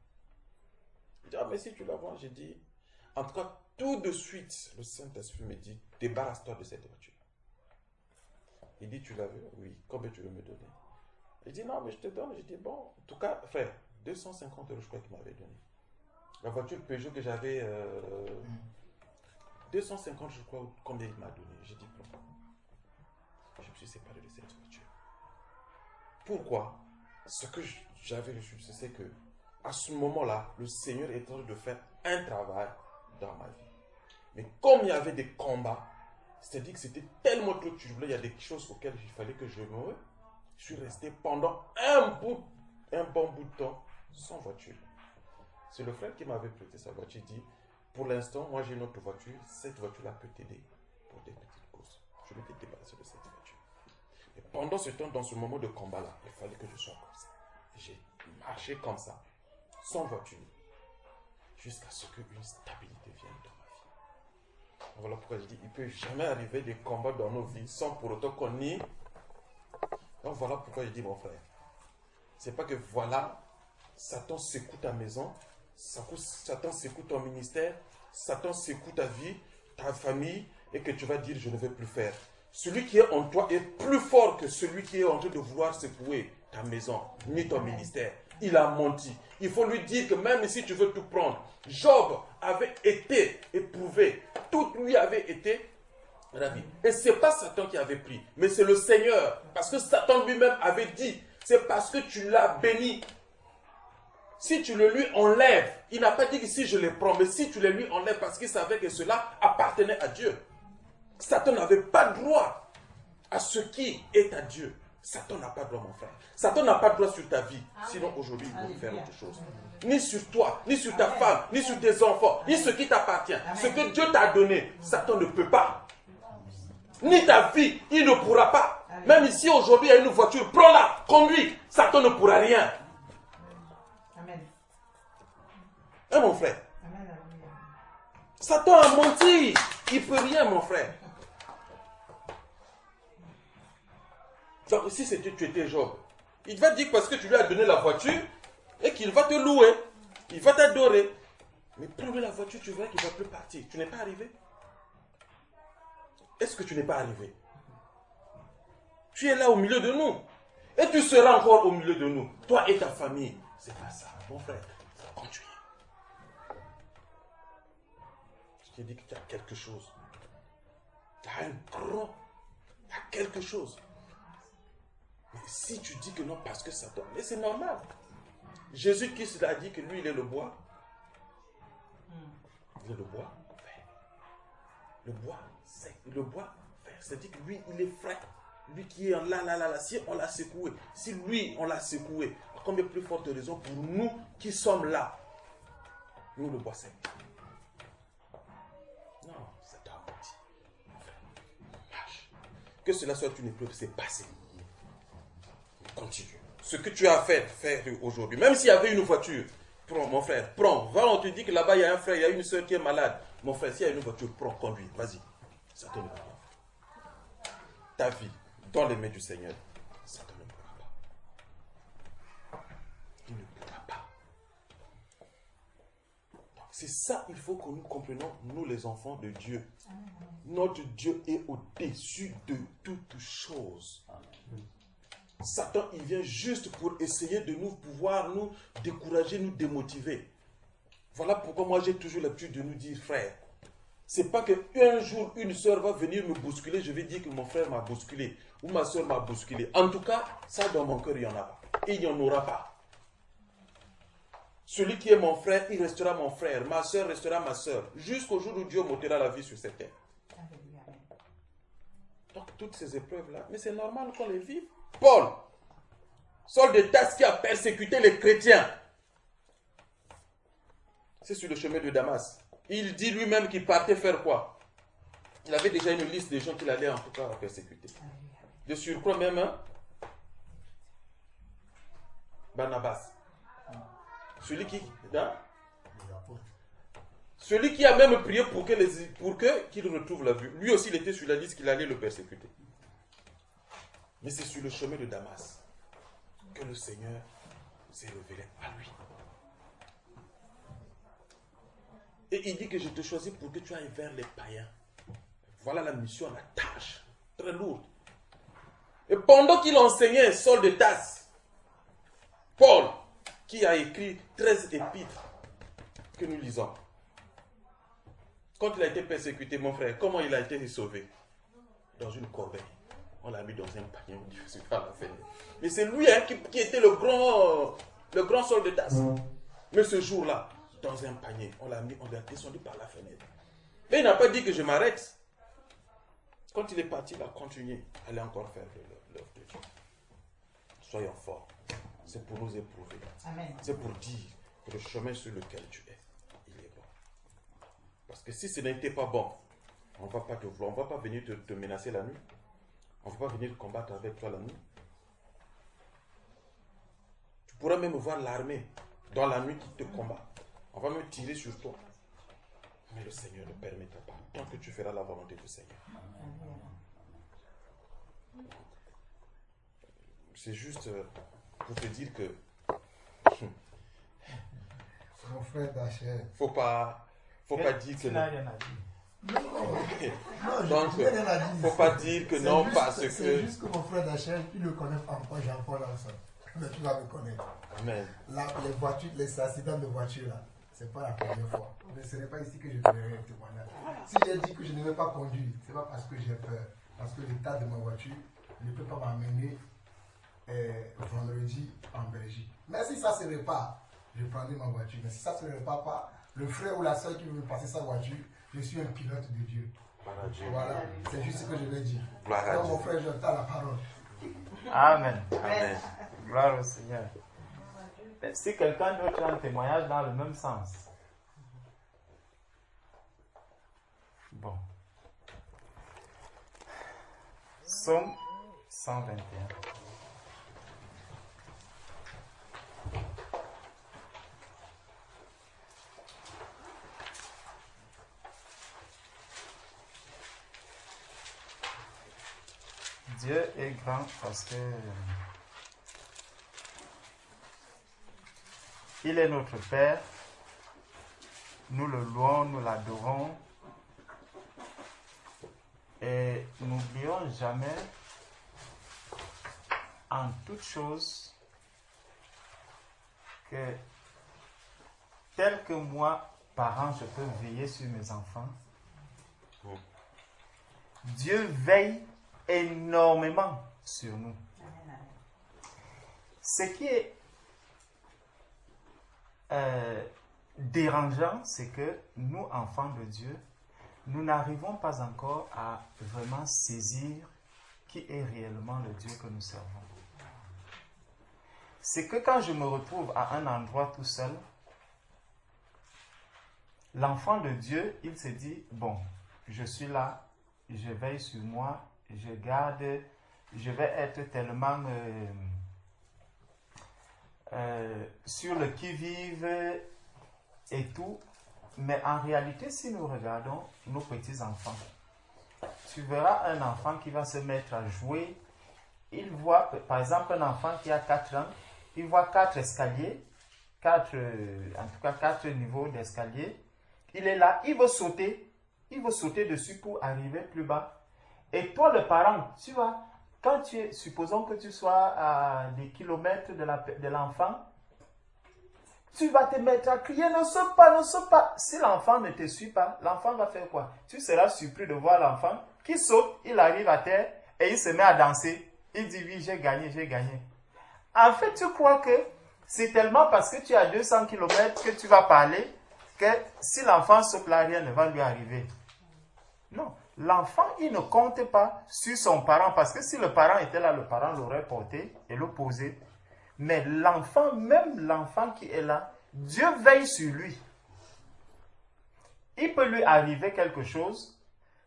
Il dit, ah, mais si tu la vends, j'ai dit, en tout cas, tout de suite, le Saint-Esprit me dit, débarrasse-toi de cette voiture. Il dit, tu l'as vu? Oui. Combien tu veux me donner? Il dit, non, mais je te donne. J'ai dit, bon, en tout cas, frère, 250 €, je crois qu'il m'avait donné. La voiture Peugeot que j'avais, 250, je crois, combien il m'a donné. J'ai dit, bon, je me suis séparé de cette voiture. Pourquoi? Ce que j'avais reçu, c'est que, à ce moment-là, le Seigneur est en train de faire un travail dans ma vie. Mais comme il y avait des combats, c'est-à-dire que c'était tellement trop turbulent, il y a des choses auxquelles il fallait que je me... Je suis resté pendant un bon bout de temps sans voiture. C'est le frère qui m'avait prêté sa voiture. Il dit, pour l'instant, moi j'ai une autre voiture. Cette voiture-là peut t'aider pour des petites courses. Je m'étais débarrassé de cette voiture. Et pendant ce temps, dans ce moment de combat-là, il fallait que je sois comme ça. J'ai marché comme ça, sans voiture, jusqu'à ce qu'une stabilité vienne dans ma vie. Voilà pourquoi je dis, il ne peut jamais arriver des combats dans nos vies sans pour autant qu'on y... Donc voilà pourquoi je dis, mon frère, c'est pas que voilà, Satan secoue ta maison, Satan secoue ton ministère, Satan secoue ta vie, ta famille, et que tu vas dire, je ne vais plus faire. Celui qui est en toi est plus fort que celui qui est en train de vouloir secouer ta maison, ni ton ministère. il a menti. Il faut lui dire que même si tu veux tout prendre, Job avait été éprouvé. Tout lui avait été ravi. Et ce n'est pas Satan qui avait pris, mais c'est le Seigneur. Parce que Satan lui-même avait dit, c'est parce que tu l'as béni. Si tu le lui enlèves, il n'a pas dit que si je les prends, mais si tu les lui enlèves parce qu'il savait que cela appartenait à Dieu. Satan n'avait pas droit à ce qui est à Dieu. Satan n'a pas droit, mon frère. Satan n'a pas droit sur ta vie. Sinon, aujourd'hui, il peut faire autre chose. Ni sur toi, ni sur ta femme, ni sur tes enfants, ni ce qui t'appartient. Ce que Dieu t'a donné, Satan ne peut pas. Ni ta vie, il ne pourra pas. Même ici, aujourd'hui, il y a une voiture, prends-la, conduis. Satan ne pourra rien. Amen. Hein, mon frère? Amen. Satan a menti. Il ne peut rien, mon frère. Donc, si tu étais Job, il va dire parce que tu lui as donné la voiture et qu'il va te louer. Il va t'adorer. Mais prends la voiture, tu verras qu'il ne va plus partir. Tu n'es pas arrivé. Est-ce que tu n'es pas arrivé? Tu es là au milieu de nous. Et tu seras encore au milieu de nous. Toi et ta famille. C'est pas ça, mon frère. Continue. Je t'ai dit que tu as quelque chose. Tu as un grand. Tu as quelque chose. Mais si tu dis que non parce que ça tombe, mais c'est normal. Jésus-Christ a dit que lui, il est le bois. Il est le bois vert. Le bois sec. Le bois vert. C'est-à-dire que lui, il est frais. Lui qui est là. Si on l'a secoué, si lui, on l'a secoué, à combien plus forte raison pour nous qui sommes là. Nous, le bois sec. Non, ça t'a menti. Marche. Que cela soit une épreuve, c'est passé. Continue. Ce que tu as fait faire aujourd'hui, même s'il y avait une voiture, prends, mon frère, prends. Va, on te dit que là-bas, il y a un frère, il y a une soeur qui est malade. Mon frère, s'il y a une voiture, prends, conduis, vas-y. Ça te ne pourra pas. Ta vie, dans les mains du Seigneur, ça te ne pourra pas. Il ne pourra pas. C'est ça, il faut que nous comprenions, nous les enfants de Dieu. Notre Dieu est au-dessus de toutes choses. Satan, il vient juste pour essayer de nous pouvoir nous décourager, nous démotiver. Voilà pourquoi moi j'ai toujours l'habitude de nous dire, frère, c'est pas qu'un jour une soeur va venir me bousculer, je vais dire que mon frère m'a bousculé ou ma soeur m'a bousculé. En tout cas, ça dans mon cœur, il n'y en a pas. Et il n'y en aura pas. Celui qui est mon frère, il restera mon frère. Ma soeur restera ma soeur. Jusqu'au jour où Dieu m'ôtera la vie sur cette terre. Donc toutes ces épreuves-là, mais c'est normal qu'on les vive. Paul, Saul de Tarse qui a persécuté les chrétiens. C'est sur le chemin de Damas. Il dit lui-même qu'il partait faire quoi? Il avait déjà une liste de gens qu'il allait en tout cas persécuter. De surcroît même, hein? Barnabas. Celui qui a même prié pour qu'il retrouve la vue. Lui aussi, il était sur la liste qu'il allait le persécuter. Mais c'est sur le chemin de Damas que le Seigneur s'est révélé à lui. Et il dit que je te choisis pour que tu ailles vers les païens. Voilà la mission, la tâche, très lourde. Et pendant qu'il enseignait Saul de Tarse, Paul, qui a écrit 13 épîtres que nous lisons. Quand il a été persécuté, mon frère, comment il a été sauvé? Dans une corbeille. On l'a mis dans un panier, on dit, je suis pas la fenêtre. Mais c'est lui hein, qui était le grand Saul de Tarse. Mais ce jour-là, dans un panier, on l'a descendu par la fenêtre. Mais il n'a pas dit que je m'arrête. Quand il est parti, il a continué à aller encore faire l'œuvre de Dieu. Soyons forts. C'est pour nous éprouver. C'est pour dire que le chemin sur lequel tu es, il est bon. Parce que si ce n'était pas bon, on ne va pas te vouloir, on ne va pas venir te menacer la nuit. On ne va pas venir combattre avec toi la nuit. Tu pourras même voir l'armée dans la nuit qui te combat. On va même tirer sur toi. Mais le Seigneur ne permettra pas. Tant que tu feras la volonté du Seigneur. C'est juste pour te dire que mon frère Dachel. Faut pas dire que non. Donc, faut pas dire que non parce que. C'est juste que mon frère Dachel, il ne connaît pas encore Jean-Paul ensemble. Mais tu vas me connaître. Amen. Là, les accidents de voiture, là, ce n'est pas la première fois. Mais ce n'est pas ici que je ferai un témoignage. Si j'ai dit que je ne vais pas conduire, ce n'est pas parce que j'ai peur. Parce que l'état de ma voiture ne peut pas m'amener vendredi en Belgique. Mais si ça ne se répare, je prendrai ma voiture. Mais si ça ne se répare pas, le frère ou la soeur qui veut me passer sa voiture, je suis un pilote de Dieu. Voilà, c'est juste ce que je vais dire. Donc mon frère, j'entends la parole. Amen. Amen. Gloire au Seigneur. Si quelqu'un d'autre a un témoignage dans le même sens. Bon. Psaume 121. Dieu est grand parce que il est notre Père. Nous le louons, nous l'adorons. Et n'oublions jamais, en toute chose, que tel que moi, parent, je peux veiller sur mes enfants, Dieu veille énormément sur nous. Ce qui est dérangeant, c'est que nous, enfants de Dieu, nous n'arrivons pas encore à vraiment saisir qui est réellement le Dieu que nous servons. C'est que quand je me retrouve à un endroit tout seul, l'enfant de Dieu, il se dit, bon, je suis là, je veille sur moi, je garde, je vais être tellement sur le qui-vive et tout. Mais en réalité, si nous regardons nos petits-enfants, tu verras un enfant qui va se mettre à jouer. Il voit, par exemple, un enfant qui a 4 ans, il voit 4 escaliers, 4 niveaux d'escalier. Il est là, il veut sauter dessus pour arriver plus bas. Et toi, le parent, tu vois, quand tu es, supposons que tu sois à des kilomètres de l'enfant, tu vas te mettre à crier, ne saute pas, ne saute pas. Si l'enfant ne te suit pas, l'enfant va faire quoi? Tu seras surpris de voir l'enfant qui saute, il arrive à terre et il se met à danser. Il dit, oui, j'ai gagné, j'ai gagné. En fait, tu crois que c'est tellement parce que tu es à 200 km que tu vas parler que si l'enfant saute là, rien ne va lui arriver. Non, l'enfant, il ne compte pas sur son parent parce que si le parent était là, le parent l'aurait porté et le posé. Mais l'enfant, même l'enfant qui est là, Dieu veille sur lui. Il peut lui arriver quelque chose.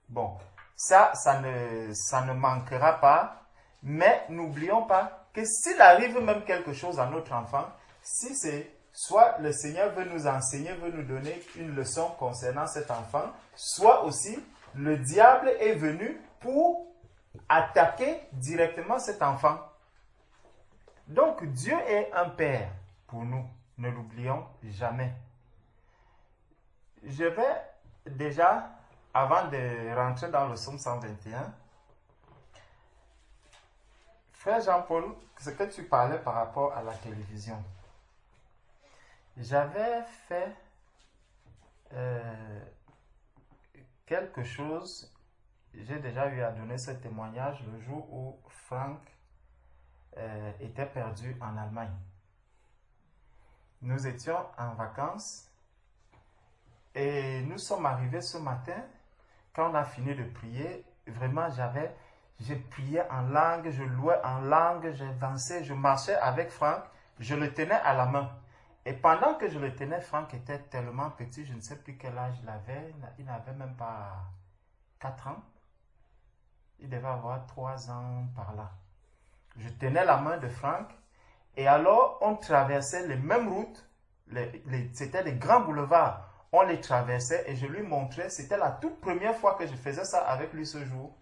Bon, ça ne manquera pas. Mais n'oublions pas que s'il arrive même quelque chose à notre enfant, si c'est soit le Seigneur veut nous enseigner, veut nous donner une leçon concernant cet enfant, soit aussi le diable est venu pour attaquer directement cet enfant. Donc, Dieu est un Père pour nous. Ne l'oublions jamais. Je vais déjà, avant de rentrer dans le psaume 121, Frère Jean-Paul, ce que tu parlais par rapport à la télévision. J'avais fait quelque chose, j'ai déjà eu à donner ce témoignage le jour où Franck était perdu en Allemagne. Nous étions en vacances et nous sommes arrivés ce matin. Quand on a fini de prier, vraiment j'ai prié en langue, je louais en langue, j'avançais, je marchais avec Franck, je le tenais à la main. Et pendant que je le tenais, Franck était tellement petit, je ne sais plus quel âge il avait, il n'avait même pas 4 ans. Il devait avoir 3 ans par là. Je tenais la main de Franck et alors on traversait les mêmes routes, c'était des grands boulevards. On les traversait et je lui montrais, c'était la toute première fois que je faisais ça avec lui ce jour.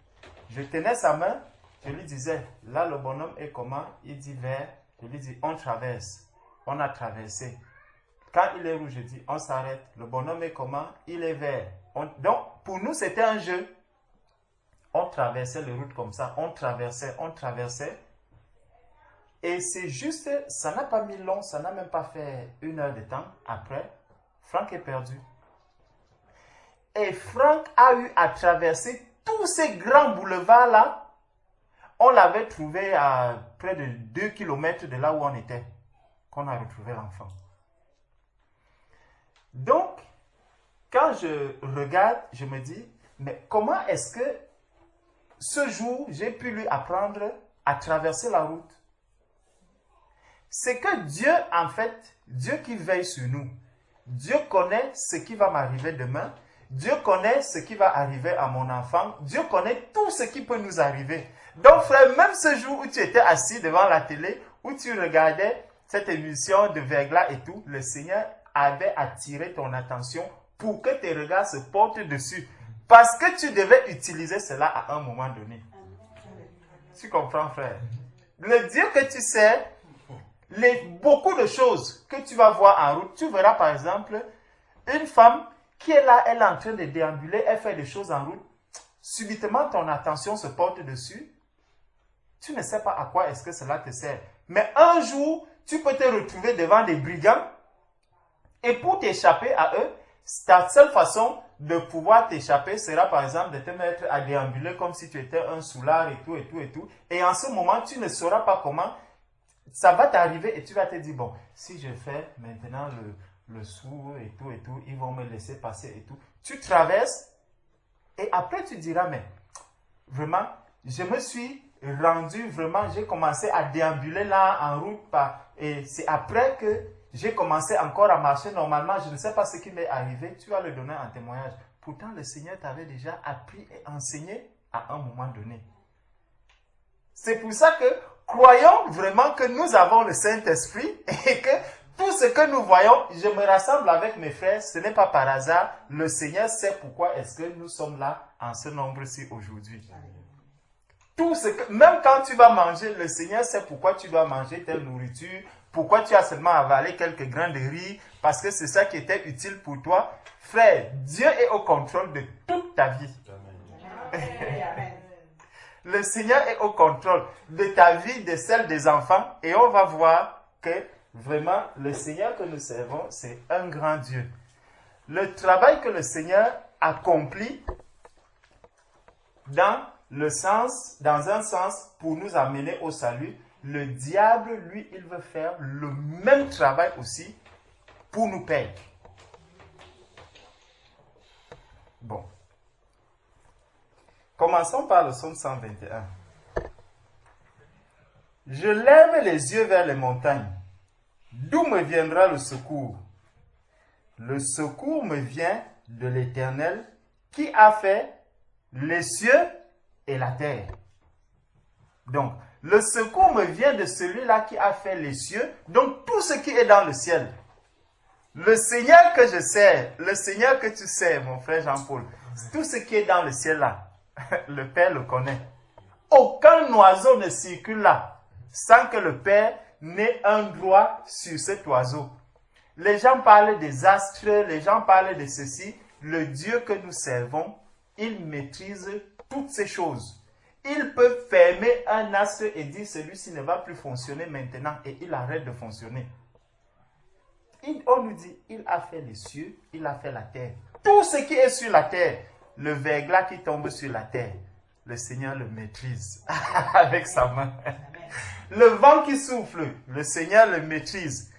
Je tenais sa main, je lui disais, là le bonhomme est comment? Il dit vert, je lui dis on traverse, on a traversé. Quand il est rouge, je dis on s'arrête, le bonhomme est comment? Il est vert. Donc pour nous c'était un jeu. On traversait les routes comme ça, on traversait. Et c'est juste, ça n'a pas mis long, ça n'a même pas fait 1 heure de temps. Après, Franck est perdu. Et Franck a eu à traverser tous ces grands boulevards-là. On l'avait trouvé à près de 2 km de là où on était, qu'on a retrouvé l'enfant. Donc, quand je regarde, je me dis, mais comment est-ce que ce jour, j'ai pu lui apprendre à traverser la route? C'est que Dieu, en fait, Dieu qui veille sur nous, Dieu connaît ce qui va m'arriver demain, Dieu connaît ce qui va arriver à mon enfant, Dieu connaît tout ce qui peut nous arriver. Donc frère, même ce jour où tu étais assis devant la télé, où tu regardais cette émission de verglas et tout, le Seigneur avait attiré ton attention pour que tes regards se portent dessus. Parce que tu devais utiliser cela à un moment donné. Tu comprends, frère? Le Dieu que tu sais, beaucoup de choses que tu vas voir en route, tu verras par exemple une femme qui est là, elle est en train de déambuler, elle fait des choses en route. Subitement, ton attention se porte dessus. Tu ne sais pas à quoi est-ce que cela te sert. Mais un jour, tu peux te retrouver devant des brigands et pour t'échapper à eux, ta seule façon de pouvoir t'échapper sera par exemple de te mettre à déambuler comme si tu étais un soulard et tout, et tout, et tout. Et en ce moment, tu ne sauras pas comment. Ça va t'arriver et tu vas te dire, bon, si je fais maintenant le sourd et tout, ils vont me laisser passer et tout. Tu traverses et après tu diras, mais vraiment, je me suis rendu, vraiment, j'ai commencé à déambuler là en route. Et c'est après que j'ai commencé encore à marcher normalement. Je ne sais pas ce qui m'est arrivé. Tu vas le donner en témoignage. Pourtant, le Seigneur t'avait déjà appris et enseigné à un moment donné. C'est pour ça que croyons vraiment que nous avons le Saint-Esprit et que tout ce que nous voyons, je me rassemble avec mes frères, ce n'est pas par hasard. Le Seigneur sait pourquoi est-ce que nous sommes là en ce nombre-ci aujourd'hui. Tout ce que, même quand tu vas manger, le Seigneur sait pourquoi tu dois manger telle nourriture, pourquoi tu as seulement avalé quelques grains de riz, parce que c'est ça qui était utile pour toi. Frère, Dieu est au contrôle de toute ta vie. Le Seigneur est au contrôle de ta vie, de celle des enfants, et on va voir que vraiment, le Seigneur que nous servons, c'est un grand Dieu. Le travail que le Seigneur accomplit dans un sens, pour nous amener au salut, le diable, lui, il veut faire le même travail aussi pour nous perdre. Bon. Commençons par le psaume 121. Je lève les yeux vers les montagnes. D'où me viendra le secours? Le secours me vient de l'Éternel qui a fait les cieux et la terre. Donc, le secours me vient de celui-là qui a fait les cieux, donc tout ce qui est dans le ciel. Le Seigneur que je sers, le Seigneur que tu sers, mon frère Jean-Paul, tout ce qui est dans le ciel là, le Père le connaît. Aucun oiseau ne circule là sans que le Père n'ait un droit sur cet oiseau. Les gens parlent des astres, les gens parlent de ceci. Le Dieu que nous servons, il maîtrise toutes ces choses. Il peut fermer un astre et dire celui-ci ne va plus fonctionner maintenant et il arrête de fonctionner. On nous dit, il a fait les cieux, il a fait la terre. Tout ce qui est sur la terre, le verglas qui tombe sur la terre, le Seigneur le maîtrise avec sa main. Le vent qui souffle, le Seigneur le maîtrise.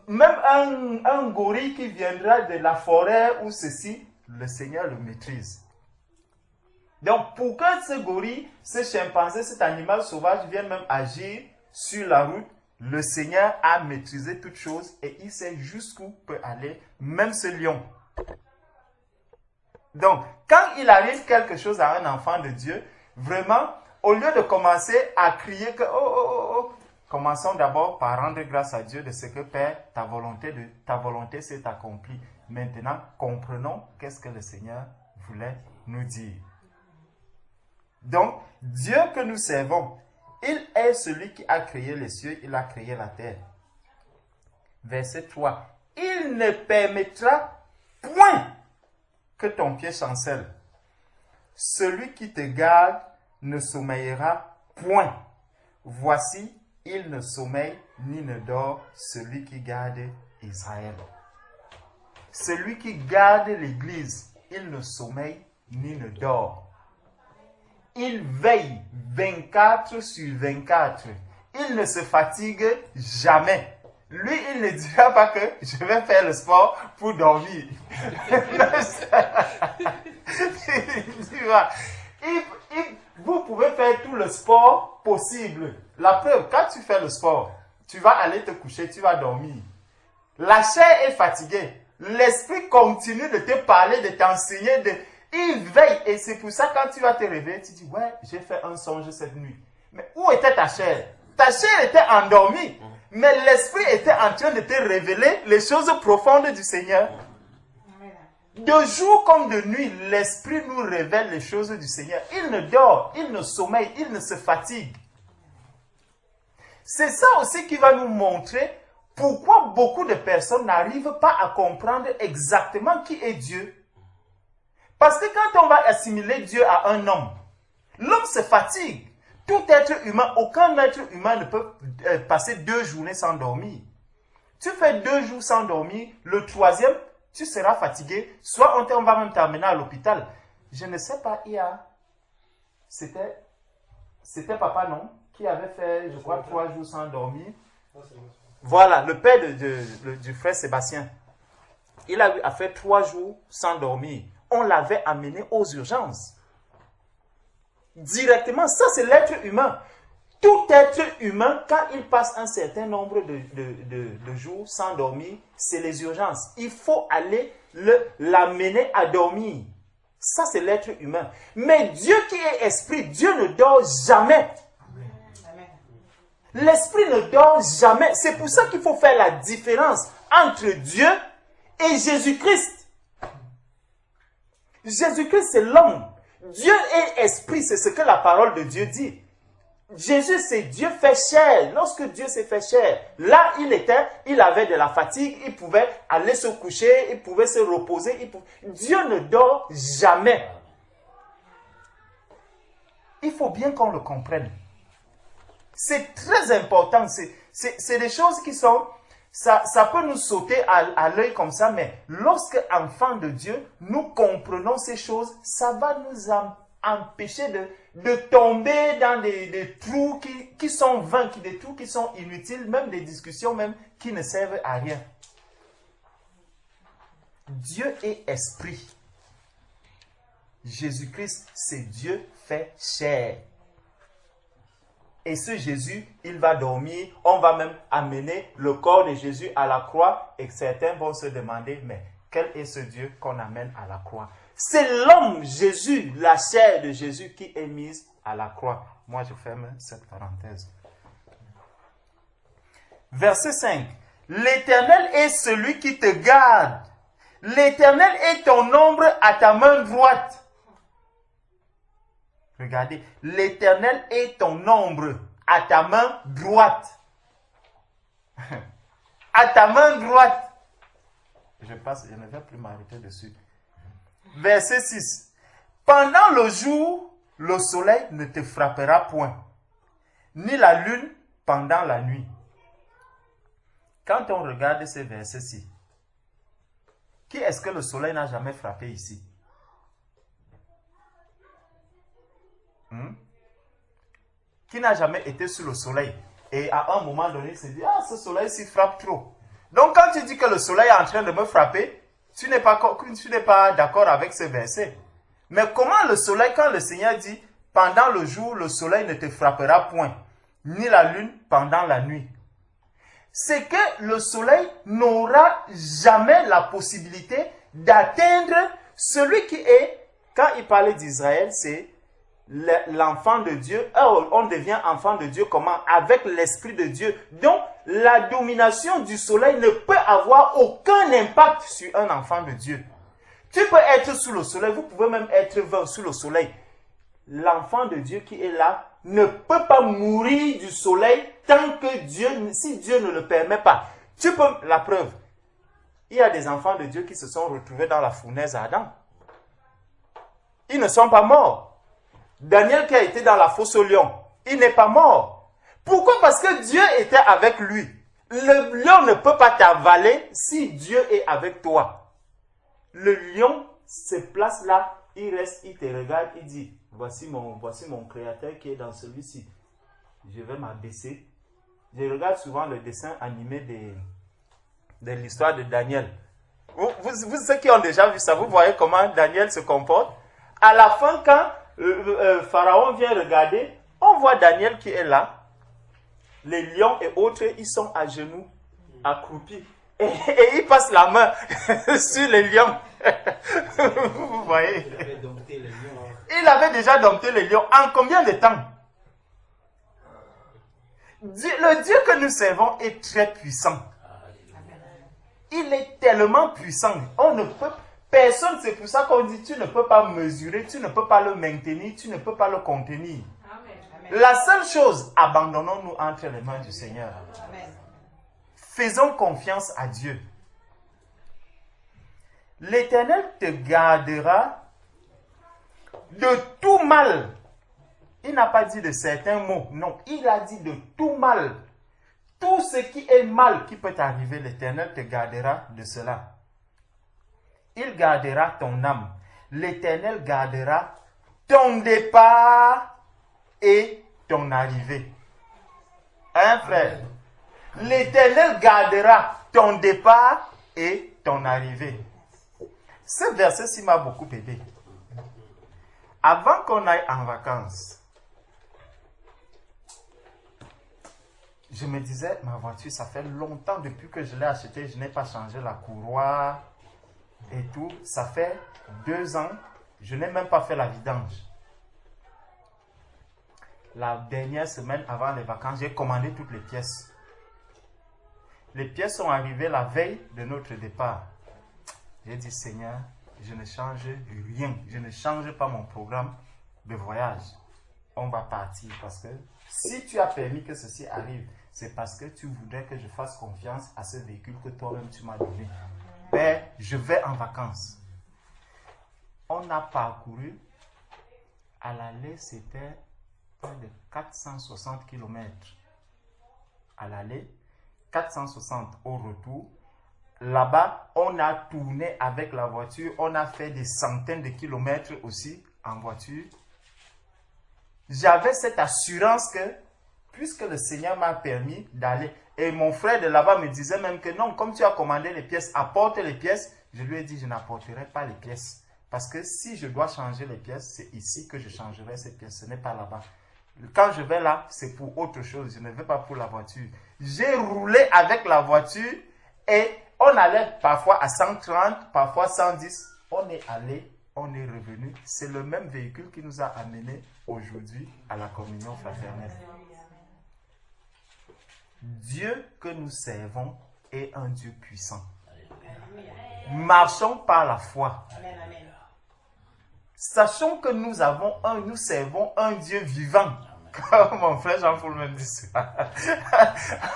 Même un gorille qui viendra de la forêt ou ceci, le Seigneur le maîtrise. Donc, pour que ce gorille, ce chimpanzé, cet animal sauvage vienne même agir sur la route, le Seigneur a maîtrisé toutes choses et il sait jusqu'où peut aller même ce lion. Donc, quand il arrive quelque chose à un enfant de Dieu, vraiment, au lieu de commencer à crier que commençons d'abord par rendre grâce à Dieu de ce que Père, ta volonté s'est accomplie. Maintenant, comprenons qu'est-ce que le Seigneur voulait nous dire. Donc, Dieu que nous servons, il est celui qui a créé les cieux, il a créé la terre. Verset 3. Il ne permettra point que ton pied chancelle. Celui qui te garde ne sommeillera point. Voici, il ne sommeille ni ne dort celui qui garde Israël. Celui qui garde l'Église, il ne sommeille ni ne dort. Il veille 24 sur 24. Il ne se fatigue jamais. Lui, il ne dira pas que je vais faire le sport pour dormir. Vous pouvez faire tout le sport possible. La preuve, quand tu fais le sport, tu vas aller te coucher, tu vas dormir. La chair est fatiguée. L'esprit continue de te parler, de t'enseigner, il veille. Et c'est pour ça, quand tu vas te réveiller, tu dis, ouais, j'ai fait un songe cette nuit. Mais où était ta chair? Ta chair était endormie. Mais l'esprit était en train de te révéler les choses profondes du Seigneur. De jour comme de nuit, l'esprit nous révèle les choses du Seigneur. Il ne dort, il ne sommeille, il ne se fatigue. C'est ça aussi qui va nous montrer pourquoi beaucoup de personnes n'arrivent pas à comprendre exactement qui est Dieu. Parce que quand on va assimiler Dieu à un homme, l'homme se fatigue. Tout être humain, aucun être humain ne peut passer 2 journées sans dormir. Tu fais 2 jours sans dormir, le 3e, tu seras fatigué. Soit on va même t'amener à l'hôpital. Je ne sais pas, c'était papa, non? Qui avait fait, je crois, 3 jours sans dormir. Voilà, le père du frère Sébastien. Il a fait 3 jours sans dormir. On l'avait amené aux urgences. Directement, ça c'est l'être humain. Tout être humain, quand il passe un certain nombre de jours sans dormir, c'est les urgences. Il faut aller l'amener à dormir. Ça c'est l'être humain. Mais Dieu qui est esprit, Dieu ne dort jamais. L'esprit ne dort jamais. C'est pour ça qu'il faut faire la différence entre Dieu et Jésus-Christ. Jésus-Christ c'est l'homme. Dieu est esprit, c'est ce que la parole de Dieu dit. Jésus, c'est Dieu fait chair. Lorsque Dieu s'est fait chair, là il avait de la fatigue, il pouvait aller se coucher, il pouvait se reposer. Dieu ne dort jamais. Il faut bien qu'on le comprenne. C'est très important. C'est des choses qui sont... Ça peut nous sauter à l'œil comme ça, mais lorsque, enfants de Dieu, nous comprenons ces choses, ça va nous empêcher de tomber dans des trous qui sont vains, des trous qui sont inutiles, même des discussions même qui ne servent à rien. Dieu est esprit. Jésus-Christ, c'est Dieu fait chair. Et ce Jésus, il va dormir, on va même amener le corps de Jésus à la croix et certains vont se demander, mais quel est ce Dieu qu'on amène à la croix? C'est l'homme Jésus, la chair de Jésus qui est mise à la croix. Moi, je ferme cette parenthèse. Verset 5. L'Éternel est celui qui te garde. L'Éternel est ton ombre à ta main droite. Regardez, l'Éternel est ton ombre à ta main droite. À ta main droite. Je ne vais plus m'arrêter dessus. Verset 6. Pendant le jour, le soleil ne te frappera point, ni la lune pendant la nuit. Quand on regarde ces versets-ci, qui est-ce que le soleil n'a jamais frappé ici? Qui n'a jamais été sous le soleil et à un moment donné il se dit, ah, ce soleil s'y frappe trop. Donc quand tu dis que le soleil est en train de me frapper, tu n'es pas d'accord avec ce verset. Mais comment le soleil, quand le Seigneur dit, pendant le jour, le soleil ne te frappera point, ni la lune pendant la nuit? C'est que le soleil n'aura jamais la possibilité d'atteindre celui qui est, quand il parlait d'Israël, c'est l'enfant de Dieu. On devient enfant de Dieu comment? Avec l'Esprit de Dieu. Donc, la domination du soleil ne peut avoir aucun impact sur un enfant de Dieu. Tu peux être sous le soleil, vous pouvez même être 20 sous le soleil. L'enfant de Dieu qui est là ne peut pas mourir du soleil tant que si Dieu ne le permet pas. La preuve, il y a des enfants de Dieu qui se sont retrouvés dans la fournaise à Adam. Ils ne sont pas morts. Daniel qui a été dans la fosse au lion, il n'est pas mort. Pourquoi? Parce que Dieu était avec lui. Le lion ne peut pas t'avaler si Dieu est avec toi. Le lion se place là, il reste, il te regarde, il dit, voici mon créateur qui est dans celui-ci. Je vais m'abaisser. Je regarde souvent le dessin animé de l'histoire de Daniel. Vous ceux qui ont déjà vu ça, vous voyez comment Daniel se comporte. À la fin, quand Pharaon vient regarder, on voit Daniel qui est là. Les lions et autres, ils sont à genoux, accroupis. Et ils passent la main sur les lions. Vous voyez? Il avait déjà dompté les lions. En combien de temps? Le Dieu que nous servons est très puissant. Il est tellement puissant. Personne, c'est pour ça qu'on dit, tu ne peux pas mesurer, tu ne peux pas le maintenir, tu ne peux pas le contenir. La seule chose, abandonnons-nous entre les mains du Seigneur. Amen. Faisons confiance à Dieu. L'Éternel te gardera de tout mal. Il n'a pas dit de certains mots. Non, il a dit de tout mal. Tout ce qui est mal qui peut t'arriver, l'Éternel te gardera de cela. Il gardera ton âme. L'Éternel gardera ton départ et ton arrivée. Hein, frère? L'Éternel gardera ton départ et ton arrivée. Ce verset-ci m'a beaucoup aidé. Avant qu'on aille en vacances, je me disais, ma voiture, ça fait longtemps depuis que je l'ai achetée, je n'ai pas changé la courroie et tout. Ça fait 2 ans, je n'ai même pas fait la vidange. La dernière semaine avant les vacances, j'ai commandé toutes les pièces. Les pièces sont arrivées la veille de notre départ. J'ai dit, Seigneur, je ne change rien. Je ne change pas mon programme de voyage. On va partir parce que si tu as permis que ceci arrive, c'est parce que tu voudrais que je fasse confiance à ce véhicule que toi-même tu m'as donné. Père, je vais en vacances. On a parcouru, à l'aller, c'était près de 460 km. À l'aller, 460 au retour. Là-bas, on a tourné avec la voiture. On a fait des centaines de kilomètres aussi en voiture. J'avais cette assurance que, puisque le Seigneur m'a permis d'aller, et mon frère de là-bas me disait même que non, comme tu as commandé les pièces, apporte les pièces. Je lui ai dit, je n'apporterai pas les pièces. Parce que si je dois changer les pièces, c'est ici que je changerai ces pièces. Ce n'est pas là-bas. Quand je vais là, c'est pour autre chose. Je ne vais pas pour la voiture. J'ai roulé avec la voiture et on allait parfois à 130, parfois 110. On est allé, on est revenu. C'est le même véhicule qui nous a amenés aujourd'hui à la communion fraternelle. Dieu que nous servons est un Dieu puissant. Marchons par la foi. Sachons que nous servons un Dieu vivant. Comme mon frère Jean-Paul me dit ça.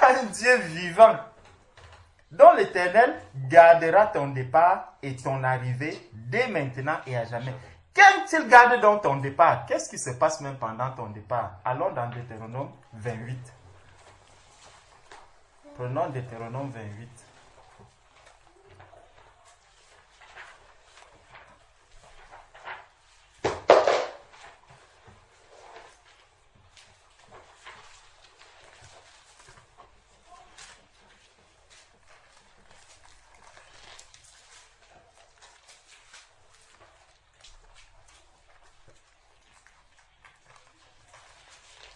Un Dieu vivant. Dont l'Éternel gardera ton départ et ton arrivée dès maintenant et à jamais. Quand il garde donc ton départ, qu'est-ce qui se passe même pendant ton départ? Allons dans Deutéronome 28. Prenons Deutéronome 28.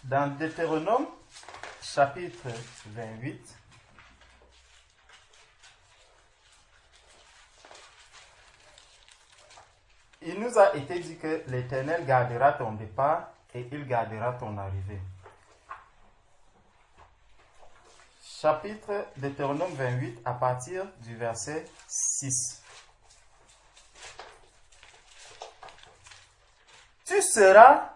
Dans Deutéronome, chapitre 28, il nous a été dit que l'Éternel gardera ton départ et il gardera ton arrivée. Chapitre Deutéronome 28 à partir du verset 6. Tu seras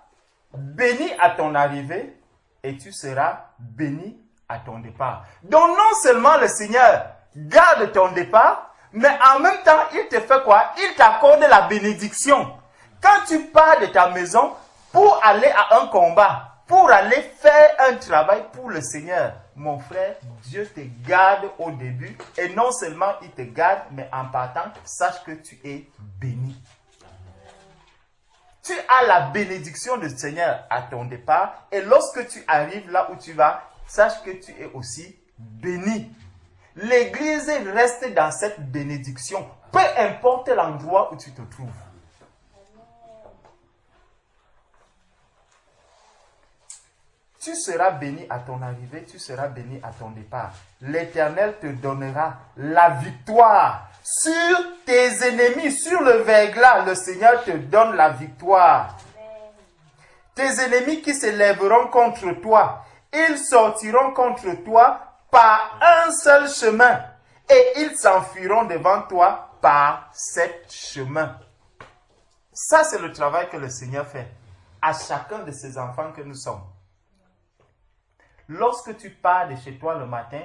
béni à ton arrivée et tu seras béni à ton départ. Donc non seulement le Seigneur garde ton départ, mais en même temps, il te fait quoi? Il t'accorde la bénédiction. Quand tu pars de ta maison pour aller à un combat, pour aller faire un travail pour le Seigneur. Mon frère, Dieu te garde au début. Et non seulement il te garde, mais en partant, sache que tu es béni. Tu as la bénédiction du Seigneur à ton départ. Et lorsque tu arrives là où tu vas, sache que tu es aussi béni. L'église reste dans cette bénédiction. Peu importe l'endroit où tu te trouves. Tu seras béni à ton arrivée, tu seras béni à ton départ. L'Éternel te donnera la victoire sur tes ennemis, sur le verglas. Le Seigneur te donne la victoire. Tes ennemis qui se lèveront contre toi, ils sortiront contre toi par un seul chemin et ils s'enfuiront devant toi par 7 chemins. Ça, c'est le travail que le Seigneur fait à chacun de ses enfants que nous sommes. Lorsque tu pars de chez toi le matin,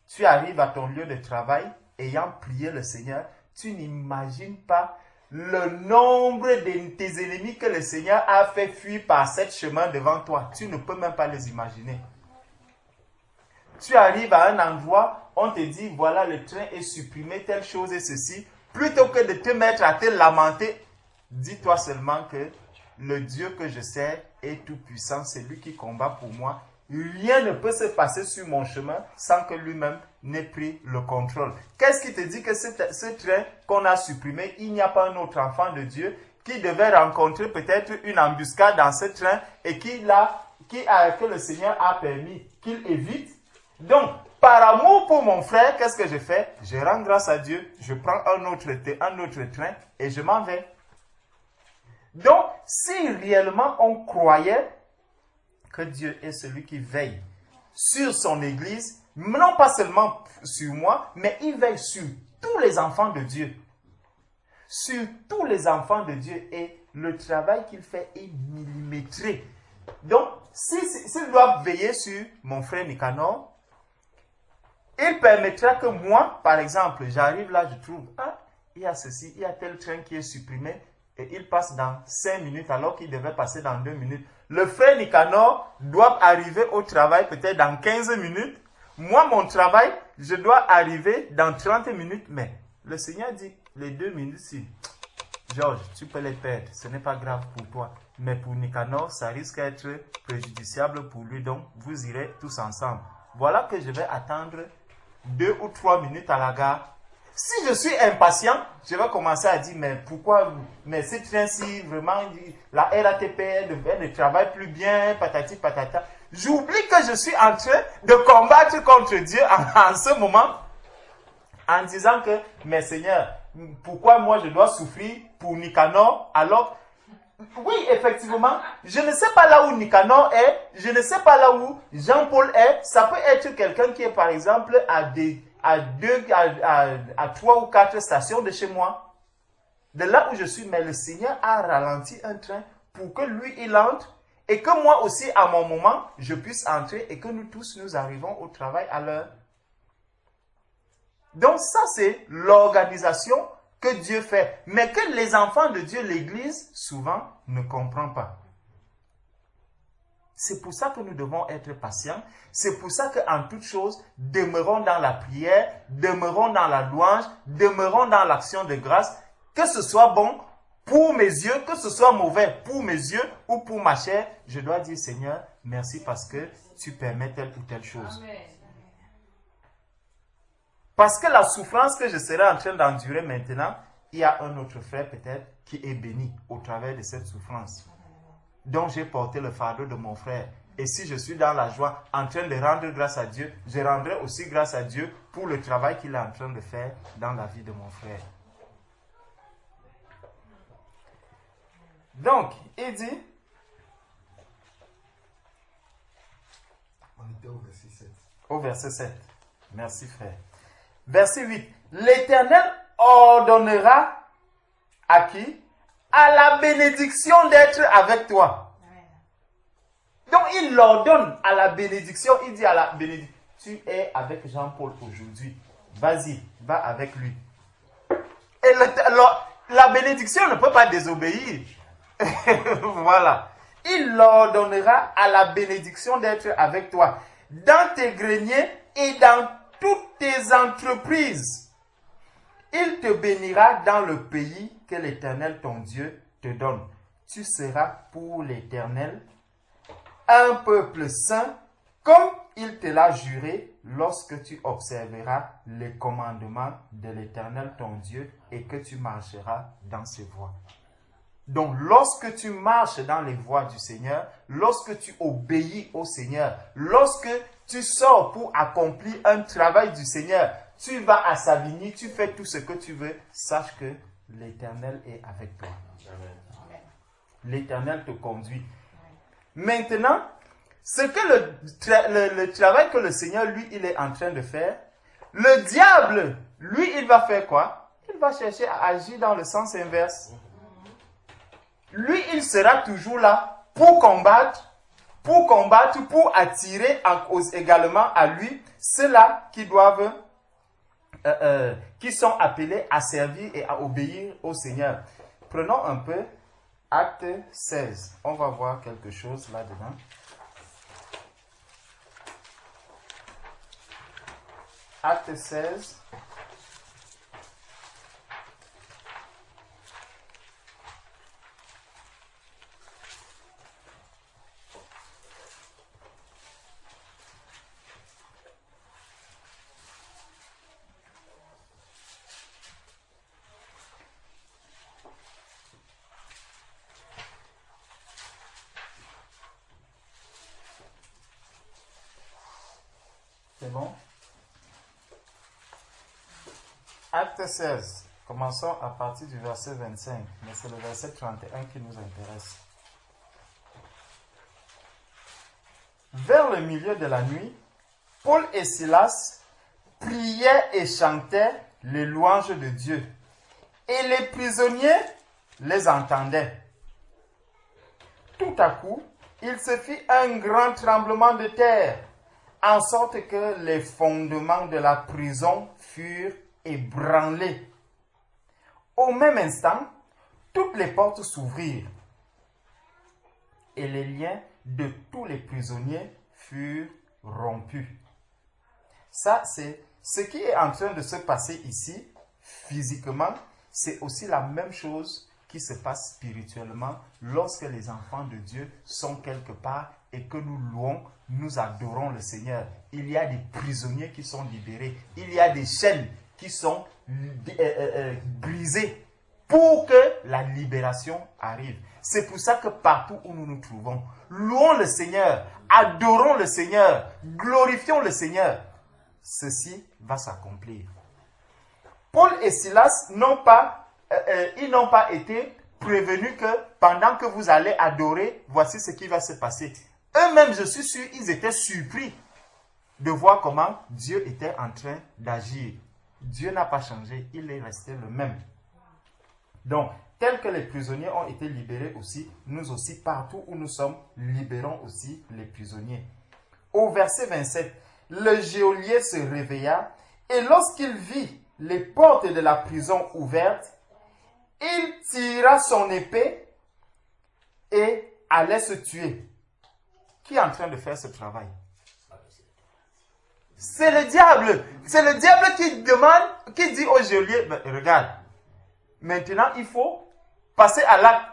tu arrives à ton lieu de travail, ayant prié le Seigneur, tu n'imagines pas le nombre de tes ennemis que le Seigneur a fait fuir par 7 chemins devant toi. Tu ne peux même pas les imaginer. Tu arrives à un endroit, on te dit, voilà, le train est supprimé, telle chose et ceci. Plutôt que de te mettre à te lamenter, dis-toi seulement que le Dieu que je sers est tout puissant, c'est lui qui combat pour moi. Rien ne peut se passer sur mon chemin sans que lui-même n'ait pris le contrôle. Qu'est-ce qui te dit que ce train qu'on a supprimé, il n'y a pas un autre enfant de Dieu qui devait rencontrer peut-être une embuscade dans ce train et que le Seigneur a permis qu'il évite? Donc, par amour pour mon frère, qu'est-ce que je fais? Je rends grâce à Dieu, je prends un autre train et je m'en vais. Donc, si réellement on croyait que Dieu est celui qui veille sur son Église, non pas seulement sur moi, mais il veille sur tous les enfants de Dieu. Sur tous les enfants de Dieu, et le travail qu'il fait est millimétré. Donc, s'il doit veiller sur mon frère Nicanor, il permettra que moi, par exemple, j'arrive là, je trouve, il y a ceci, il y a tel train qui est supprimé, et il passe dans 5 minutes alors qu'il devait passer dans 2 minutes. Le frère Nicanor doit arriver au travail peut-être dans 15 minutes. Moi, mon travail, je dois arriver dans 30 minutes. Mais le Seigneur dit, les 2 minutes, si, Georges, tu peux les perdre. Ce n'est pas grave pour toi. Mais pour Nicanor, ça risque d'être préjudiciable pour lui. Donc, vous irez tous ensemble. Voilà que je vais attendre 2 ou 3 minutes à la gare. Si je suis impatient, je vais commencer à dire, mais pourquoi, mais ce train-ci, vraiment, la RATP, elle ne travaille plus bien, patati patata. J'oublie que je suis en train de combattre contre Dieu en ce moment, en disant que, mais Seigneur, pourquoi moi je dois souffrir pour Nicanor, alors, oui, effectivement, je ne sais pas là où Nicanor est, je ne sais pas là où Jean-Paul est, ça peut être quelqu'un qui est par exemple à 3 ou 4 stations de chez moi, de là où je suis, mais le Seigneur a ralenti un train pour que lui, il entre, et que moi aussi, à mon moment, je puisse entrer, et que nous tous, nous arrivons au travail à l'heure. Donc ça, c'est l'organisation que Dieu fait, mais que les enfants de Dieu, l'Église, souvent, ne comprennent pas. C'est pour ça que nous devons être patients. C'est pour ça qu'en toute chose, demeurons dans la prière, demeurons dans la louange, demeurons dans l'action de grâce, que ce soit bon pour mes yeux, que ce soit mauvais pour mes yeux ou pour ma chair. Je dois dire, Seigneur, merci parce que tu permets telle ou telle chose. Amen. Parce que la souffrance que je serai en train d'endurer maintenant, il y a un autre frère peut-être qui est béni au travers de cette souffrance. Donc j'ai porté le fardeau de mon frère. Et si je suis dans la joie, en train de rendre grâce à Dieu, je rendrai aussi grâce à Dieu pour le travail qu'il est en train de faire dans la vie de mon frère. Donc, il dit... On était au verset 7. Au verset 7. Merci frère. Verset 8. L'Éternel ordonnera à qui? À la bénédiction d'être avec toi. Donc il l'ordonne à la bénédiction. Il dit à la bénédiction, tu es avec Jean-Paul aujourd'hui. Vas-y, va avec lui. Et la bénédiction ne peut pas désobéir. Voilà. Il ordonnera à la bénédiction d'être avec toi dans tes greniers et dans toutes tes entreprises. Il te bénira dans le pays que l'Éternel ton Dieu te donne. Tu seras pour l'Éternel un peuple saint, comme il te l'a juré lorsque tu observeras les commandements de l'Éternel ton Dieu et que tu marcheras dans ses voies. Donc, lorsque tu marches dans les voies du Seigneur, lorsque tu obéis au Seigneur, lorsque tu sors pour accomplir un travail du Seigneur, tu vas à Savigny, tu fais tout ce que tu veux, sache que l'Éternel est avec toi. L'Éternel te conduit. Maintenant, ce que le travail que le Seigneur, lui, il est en train de faire, le diable, lui, il va faire quoi? Il va chercher à agir dans le sens inverse. Lui, il sera toujours là pour combattre, pour attirer également à lui ceux-là qui doivent, qui sont appelés à servir et à obéir au Seigneur. Prenons un peu Acte 16. On va voir quelque chose là-dedans. Acte 16. C'est bon? Acte 16. Commençons à partir du verset 25. Mais c'est le verset 31 qui nous intéresse. Vers le milieu de la nuit, Paul et Silas priaient et chantaient les louanges de Dieu. Et les prisonniers les entendaient. Tout à coup, il se fit un grand tremblement de terre, en sorte que les fondements de la prison furent ébranlés. Au même instant, toutes les portes s'ouvrirent et les liens de tous les prisonniers furent rompus. Ça, c'est ce qui est en train de se passer ici, physiquement, c'est aussi la même chose qui se passe spirituellement lorsque les enfants de Dieu sont quelque part et que nous louons, nous adorons le Seigneur. Il y a des prisonniers qui sont libérés. Il y a des chaînes qui sont brisées pour que la libération arrive. C'est pour ça que partout où nous nous trouvons, louons le Seigneur, adorons le Seigneur, glorifions le Seigneur. Ceci va s'accomplir. Paul et Silas n'ont pas été prévenus que pendant que vous allez adorer, voici ce qui va se passer. Eux-mêmes, je suis sûr, ils étaient surpris de voir comment Dieu était en train d'agir. Dieu n'a pas changé, il est resté le même. Donc, tel que les prisonniers ont été libérés aussi, nous aussi, partout où nous sommes, libérons aussi les prisonniers. Au verset 27, le geôlier se réveilla et lorsqu'il vit les portes de la prison ouvertes, il tira son épée et allait se tuer. Qui est en train de faire ce travail? C'est le diable. C'est le diable qui demande, qui dit au geôlier, regarde, maintenant il faut passer à l'acte.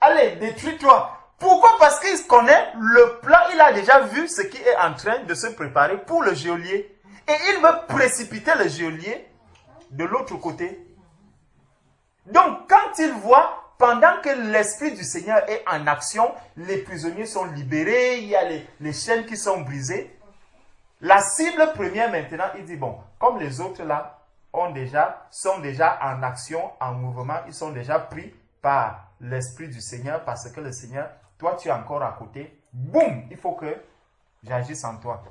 Allez, détruis-toi. Pourquoi? Parce qu'il connaît le plan, il a déjà vu ce qui est en train de se préparer pour le geôlier. Et il veut précipiter le geôlier de l'autre côté. Donc, quand il voit, pendant que l'Esprit du Seigneur est en action, les prisonniers sont libérés, il y a les chaînes qui sont brisées. La cible première maintenant, il dit, bon, comme les autres là sont déjà en action, en mouvement, ils sont déjà pris par l'Esprit du Seigneur, parce que le Seigneur, toi tu es encore à côté, boum, il faut que j'agisse en toi.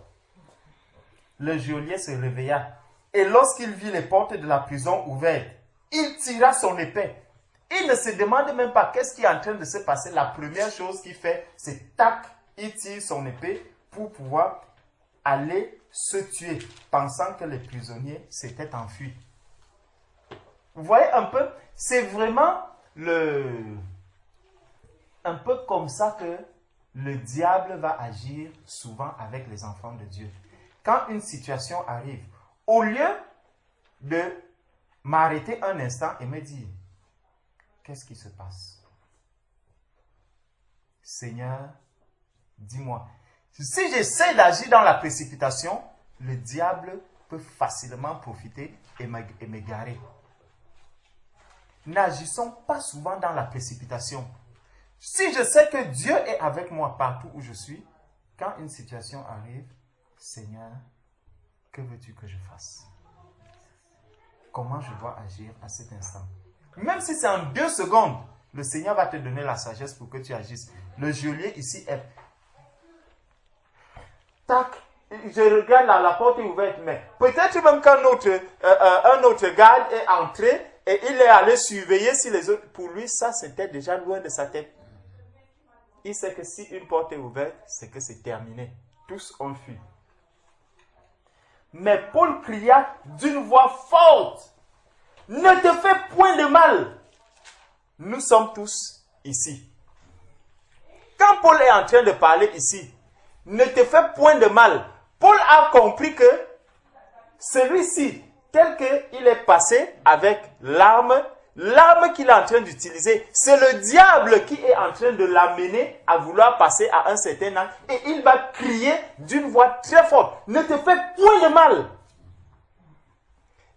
Le geôlier se réveilla, et lorsqu'il vit les portes de la prison ouvertes, il tira son épée. Il ne se demande même pas qu'est-ce qui est en train de se passer. La première chose qu'il fait, c'est tac, il tire son épée pour pouvoir aller se tuer, pensant que les prisonniers s'étaient enfuis. Vous voyez un peu, c'est vraiment un peu comme ça que le diable va agir souvent avec les enfants de Dieu. Quand une situation arrive, au lieu de m'arrêter un instant et me dire, qu'est-ce qui se passe? Seigneur, dis-moi. Si j'essaie d'agir dans la précipitation, le diable peut facilement profiter et m'égarer. N'agissons pas souvent dans la précipitation. Si je sais que Dieu est avec moi partout où je suis, quand une situation arrive, Seigneur, que veux-tu que je fasse? Comment je dois agir à cet instant? Même si c'est en 2 secondes, le Seigneur va te donner la sagesse pour que tu agisses. Le geôlier ici est... Tac, je regarde là, la porte est ouverte, mais peut-être même qu'un autre garde est entré et il est allé surveiller si les autres... Pour lui, ça, c'était déjà loin de sa tête. Il sait que si une porte est ouverte, c'est que c'est terminé. Tous ont fui. Mais Paul cria d'une voix forte, « Ne te fais point de mal. » Nous sommes tous ici. Quand Paul est en train de parler ici, « Ne te fais point de mal », Paul a compris que celui-ci, tel qu'il est passé avec l'arme qu'il est en train d'utiliser, c'est le diable qui est en train de l'amener à vouloir passer à un certain angle et il va crier d'une voix très forte, « Ne te fais point de mal ».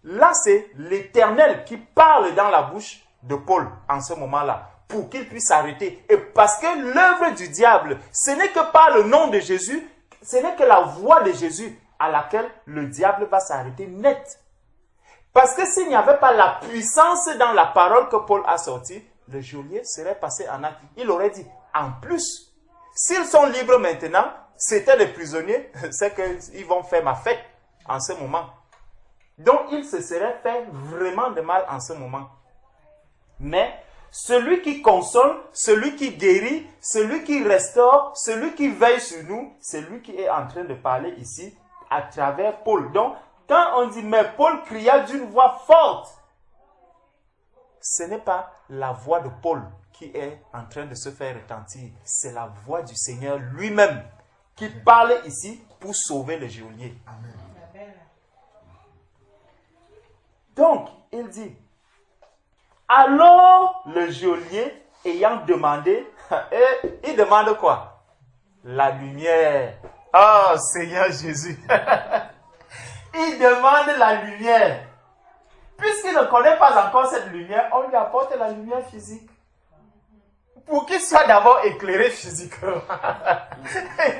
Là, c'est l'Éternel qui parle dans la bouche de Paul en ce moment-là pour qu'il puisse s'arrêter. Et parce que l'œuvre du diable, ce n'est que par le nom de Jésus, ce n'est que la voix de Jésus à laquelle le diable va s'arrêter net. Parce que s'il n'y avait pas la puissance dans la parole que Paul a sortie, le geôlier serait passé en acte. Il aurait dit, en plus, s'ils sont libres maintenant, c'était les prisonniers, c'est qu'ils vont faire ma fête en ce moment. Donc, il se serait fait vraiment de mal en ce moment. Mais, celui qui console, celui qui guérit, celui qui restaure, celui qui veille sur nous, c'est lui qui est en train de parler ici à travers Paul. Donc, quand on dit, mais Paul cria d'une voix forte, ce n'est pas la voix de Paul qui est en train de se faire retentir. C'est la voix du Seigneur lui-même qui parle ici pour sauver le geôlier. Amen. Donc, il dit, alors le geôlier ayant demandé, et il demande quoi? La lumière. Oh Seigneur Jésus. Il demande la lumière. Puisqu'il ne connaît pas encore cette lumière, on lui apporte la lumière physique. Pour qu'il soit d'abord éclairé physiquement.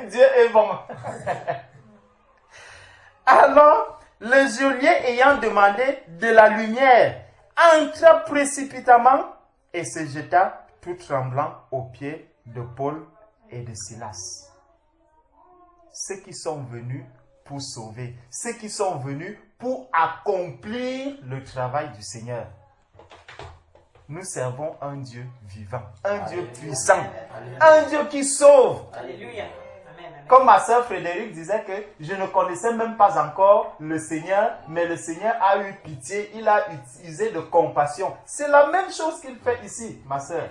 Dieu est bon. Alors, le geôlier ayant demandé de la lumière, entra précipitamment et se jeta tout tremblant aux pieds de Paul et de Silas. Ceux qui sont venus pour sauver, ceux qui sont venus pour accomplir le travail du Seigneur. Nous servons un Dieu vivant, un Dieu puissant, un Dieu qui sauve. Alléluia. Comme ma soeur Frédéric disait que je ne connaissais même pas encore le Seigneur, mais le Seigneur a eu pitié, il a utilisé de compassion. C'est la même chose qu'il fait ici, ma soeur.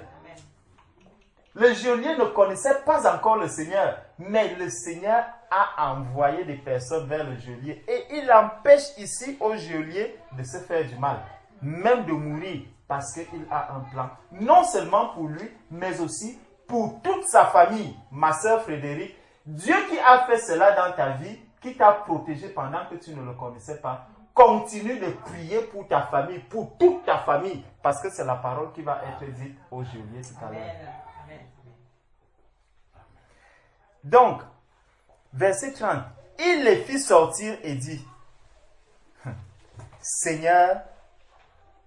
Le geôlier ne connaissait pas encore le Seigneur, mais le Seigneur a envoyé des personnes vers le geôlier et il empêche ici au geôlier de se faire du mal, même de mourir, parce qu'il a un plan, non seulement pour lui, mais aussi pour toute sa famille. Ma soeur Frédéric, Dieu qui a fait cela dans ta vie, qui t'a protégé pendant que tu ne le connaissais pas, continue de prier pour ta famille, pour toute ta famille, parce que c'est la parole qui va être dite au geôlier tout à l'heure. Donc, verset 30, il les fit sortir et dit, Seigneur,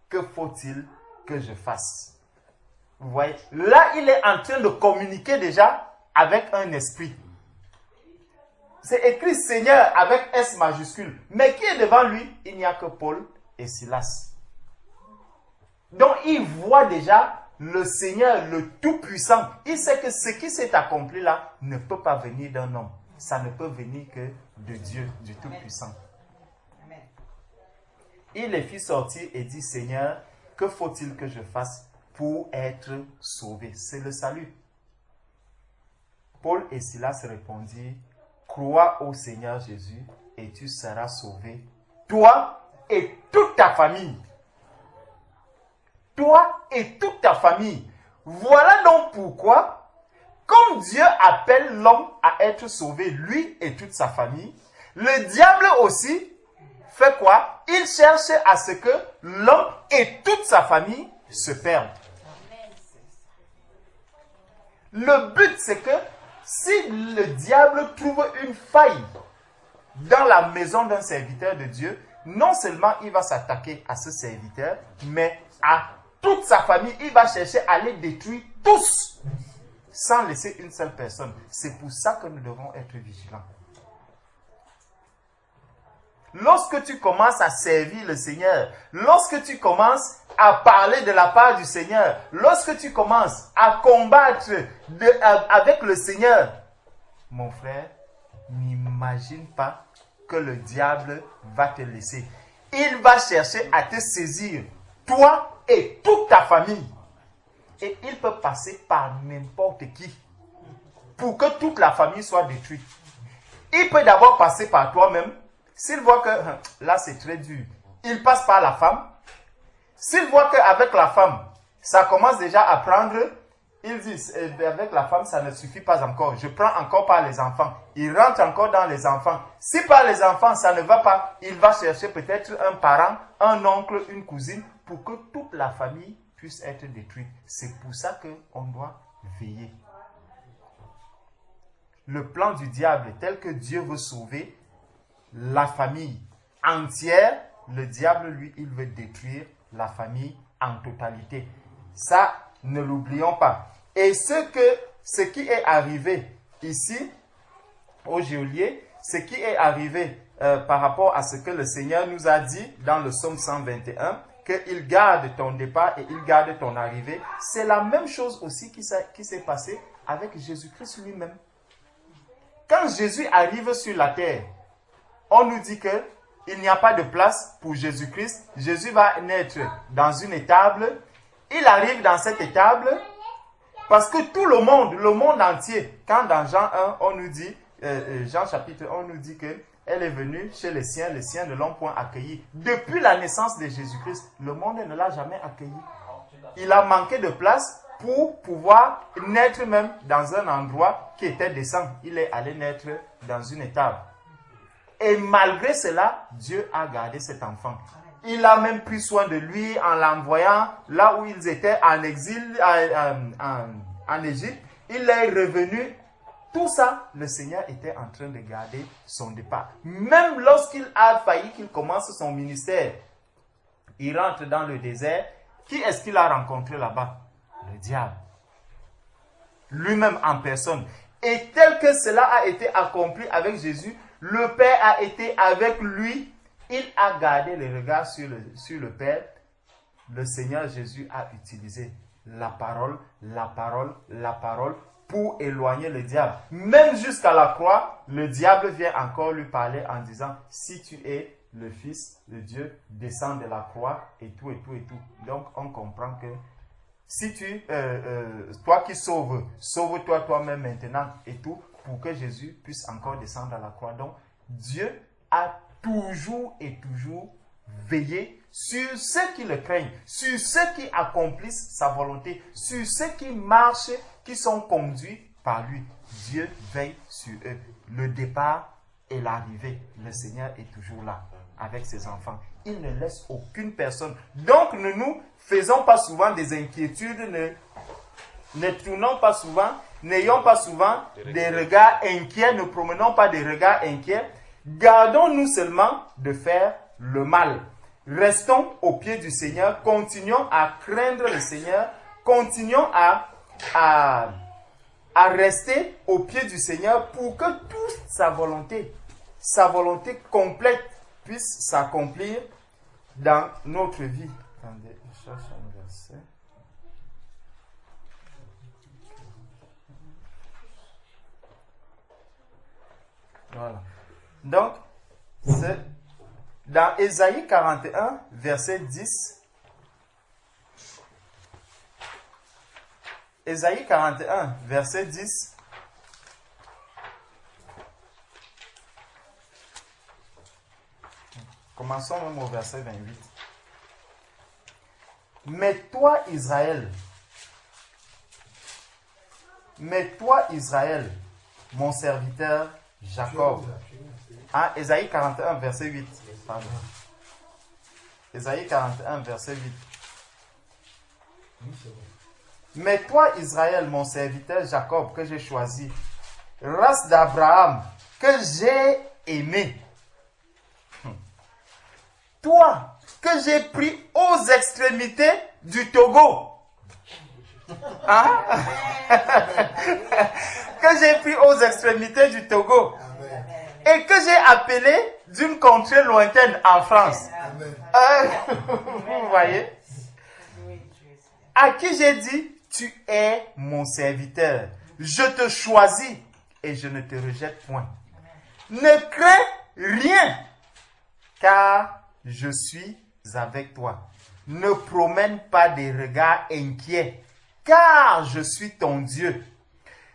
que faut-il que je fasse? Vous voyez, là il est en train de communiquer déjà avec un esprit. C'est écrit Seigneur avec S majuscule. Mais qui est devant lui? Il n'y a que Paul et Silas. Donc il voit déjà le Seigneur, le Tout-Puissant. Il sait que ce qui s'est accompli là ne peut pas venir d'un homme. Ça ne peut venir que de Dieu, du Tout-Puissant. Il les fit sortir et dit, Seigneur, que faut-il que je fasse pour être sauvé? C'est le salut. Paul et Silas répondirent, crois au Seigneur Jésus et tu seras sauvé, toi et toute ta famille. Toi et toute ta famille. Voilà donc pourquoi, comme Dieu appelle l'homme à être sauvé, lui et toute sa famille, le diable aussi fait quoi? Il cherche à ce que l'homme et toute sa famille se perdent. Le but, c'est que si le diable trouve une faille dans la maison d'un serviteur de Dieu, non seulement il va s'attaquer à ce serviteur, mais à toute sa famille. Il va chercher à les détruire tous, sans laisser une seule personne. C'est pour ça que nous devons être vigilants. Lorsque tu commences à servir le Seigneur, lorsque tu commences à parler de la part du Seigneur, lorsque tu commences à combattre avec le Seigneur, mon frère, n'imagine pas que le diable va te laisser. Il va chercher à te saisir, toi et toute ta famille. Et il peut passer par n'importe qui pour que toute la famille soit détruite. Il peut d'abord passer par toi-même. S'il voit que là c'est très dur, il passe par la femme. S'il voit qu'avec la femme, ça commence déjà à prendre, il dit avec la femme ça ne suffit pas encore. Je prends encore par les enfants. Il rentre encore dans les enfants. Si par les enfants ça ne va pas, il va chercher peut-être un parent, un oncle, une cousine, pour que toute la famille puisse être détruite. C'est pour ça qu'on doit veiller. Le plan du diable tel que Dieu veut sauver la famille entière, le diable, lui, il veut détruire la famille en totalité. Ça, ne l'oublions pas. Et ce qui est arrivé ici, au geôlier, ce qui est arrivé par rapport à ce que le Seigneur nous a dit dans le psaume 121, qu'il garde ton départ et il garde ton arrivée, c'est la même chose aussi qui s'est passé avec Jésus-Christ lui-même. Quand Jésus arrive sur la terre, on nous dit qu'il n'y a pas de place pour Jésus-Christ. Jésus va naître dans une étable. Il arrive dans cette étable parce que tout le monde entier, quand dans Jean 1, on nous dit, Jean chapitre 1, on nous dit qu'elle est venue chez les siens ne l'ont point accueillie. Depuis la naissance de Jésus-Christ, le monde ne l'a jamais accueilli. Il a manqué de place pour pouvoir naître même dans un endroit qui était décent. Il est allé naître dans une étable. Et malgré cela, Dieu a gardé cet enfant. Il a même pris soin de lui en l'envoyant là où ils étaient en exil, en Égypte. Il est revenu. Tout ça, le Seigneur était en train de garder son départ. Même lorsqu'il a failli qu'il commence son ministère, il rentre dans le désert. Qui est-ce qu'il a rencontré là-bas? Le diable. Lui-même en personne. Et tel que cela a été accompli avec Jésus, le Père a été avec lui. Il a gardé le regard sur le Père. Le Seigneur Jésus a utilisé la parole pour éloigner le diable. Même jusqu'à la croix, le diable vient encore lui parler en disant, si tu es le Fils de Dieu, descends de la croix et tout et tout et tout. Donc on comprend que si toi qui sauve-toi toi-même maintenant et tout, pour que Jésus puisse encore descendre à la croix. Donc, Dieu a toujours et toujours veillé sur ceux qui le craignent, sur ceux qui accomplissent sa volonté, sur ceux qui marchent, qui sont conduits par lui. Dieu veille sur eux. Le départ et l'arrivée, le Seigneur est toujours là avec ses enfants. Il ne laisse aucune personne. Donc, ne nous faisons pas souvent des inquiétudes, ne tournons pas souvent, n'ayons pas souvent des regards inquiets, ne promenons pas des regards inquiets. Gardons-nous seulement de faire le mal. Restons au pied du Seigneur, continuons à craindre le Seigneur, continuons à rester au pied du Seigneur pour que toute sa volonté complète puisse s'accomplir dans notre vie. Attendez, je cherche un verset. Voilà. Donc, c'est dans Ésaïe 41, verset 10. Ésaïe 41, verset 10. Commençons même au verset 28. Mais toi, Israël, mon serviteur Jacob. Ah, Ésaïe 41, verset 8. Pardon. Ésaïe 41, verset 8. Mais toi, Israël, mon serviteur Jacob, que j'ai choisi, race d'Abraham, que j'ai aimé. Toi, que j'ai pris aux extrémités du Togo. Hein? Que j'ai pris aux extrémités du Togo. Et que j'ai appelé d'une contrée lointaine en France. Vous voyez? À qui j'ai dit, tu es mon serviteur. Je te choisis et je ne te rejette point. Ne crains rien, car je suis avec toi. Ne promène pas des regards inquiets, car je suis ton Dieu.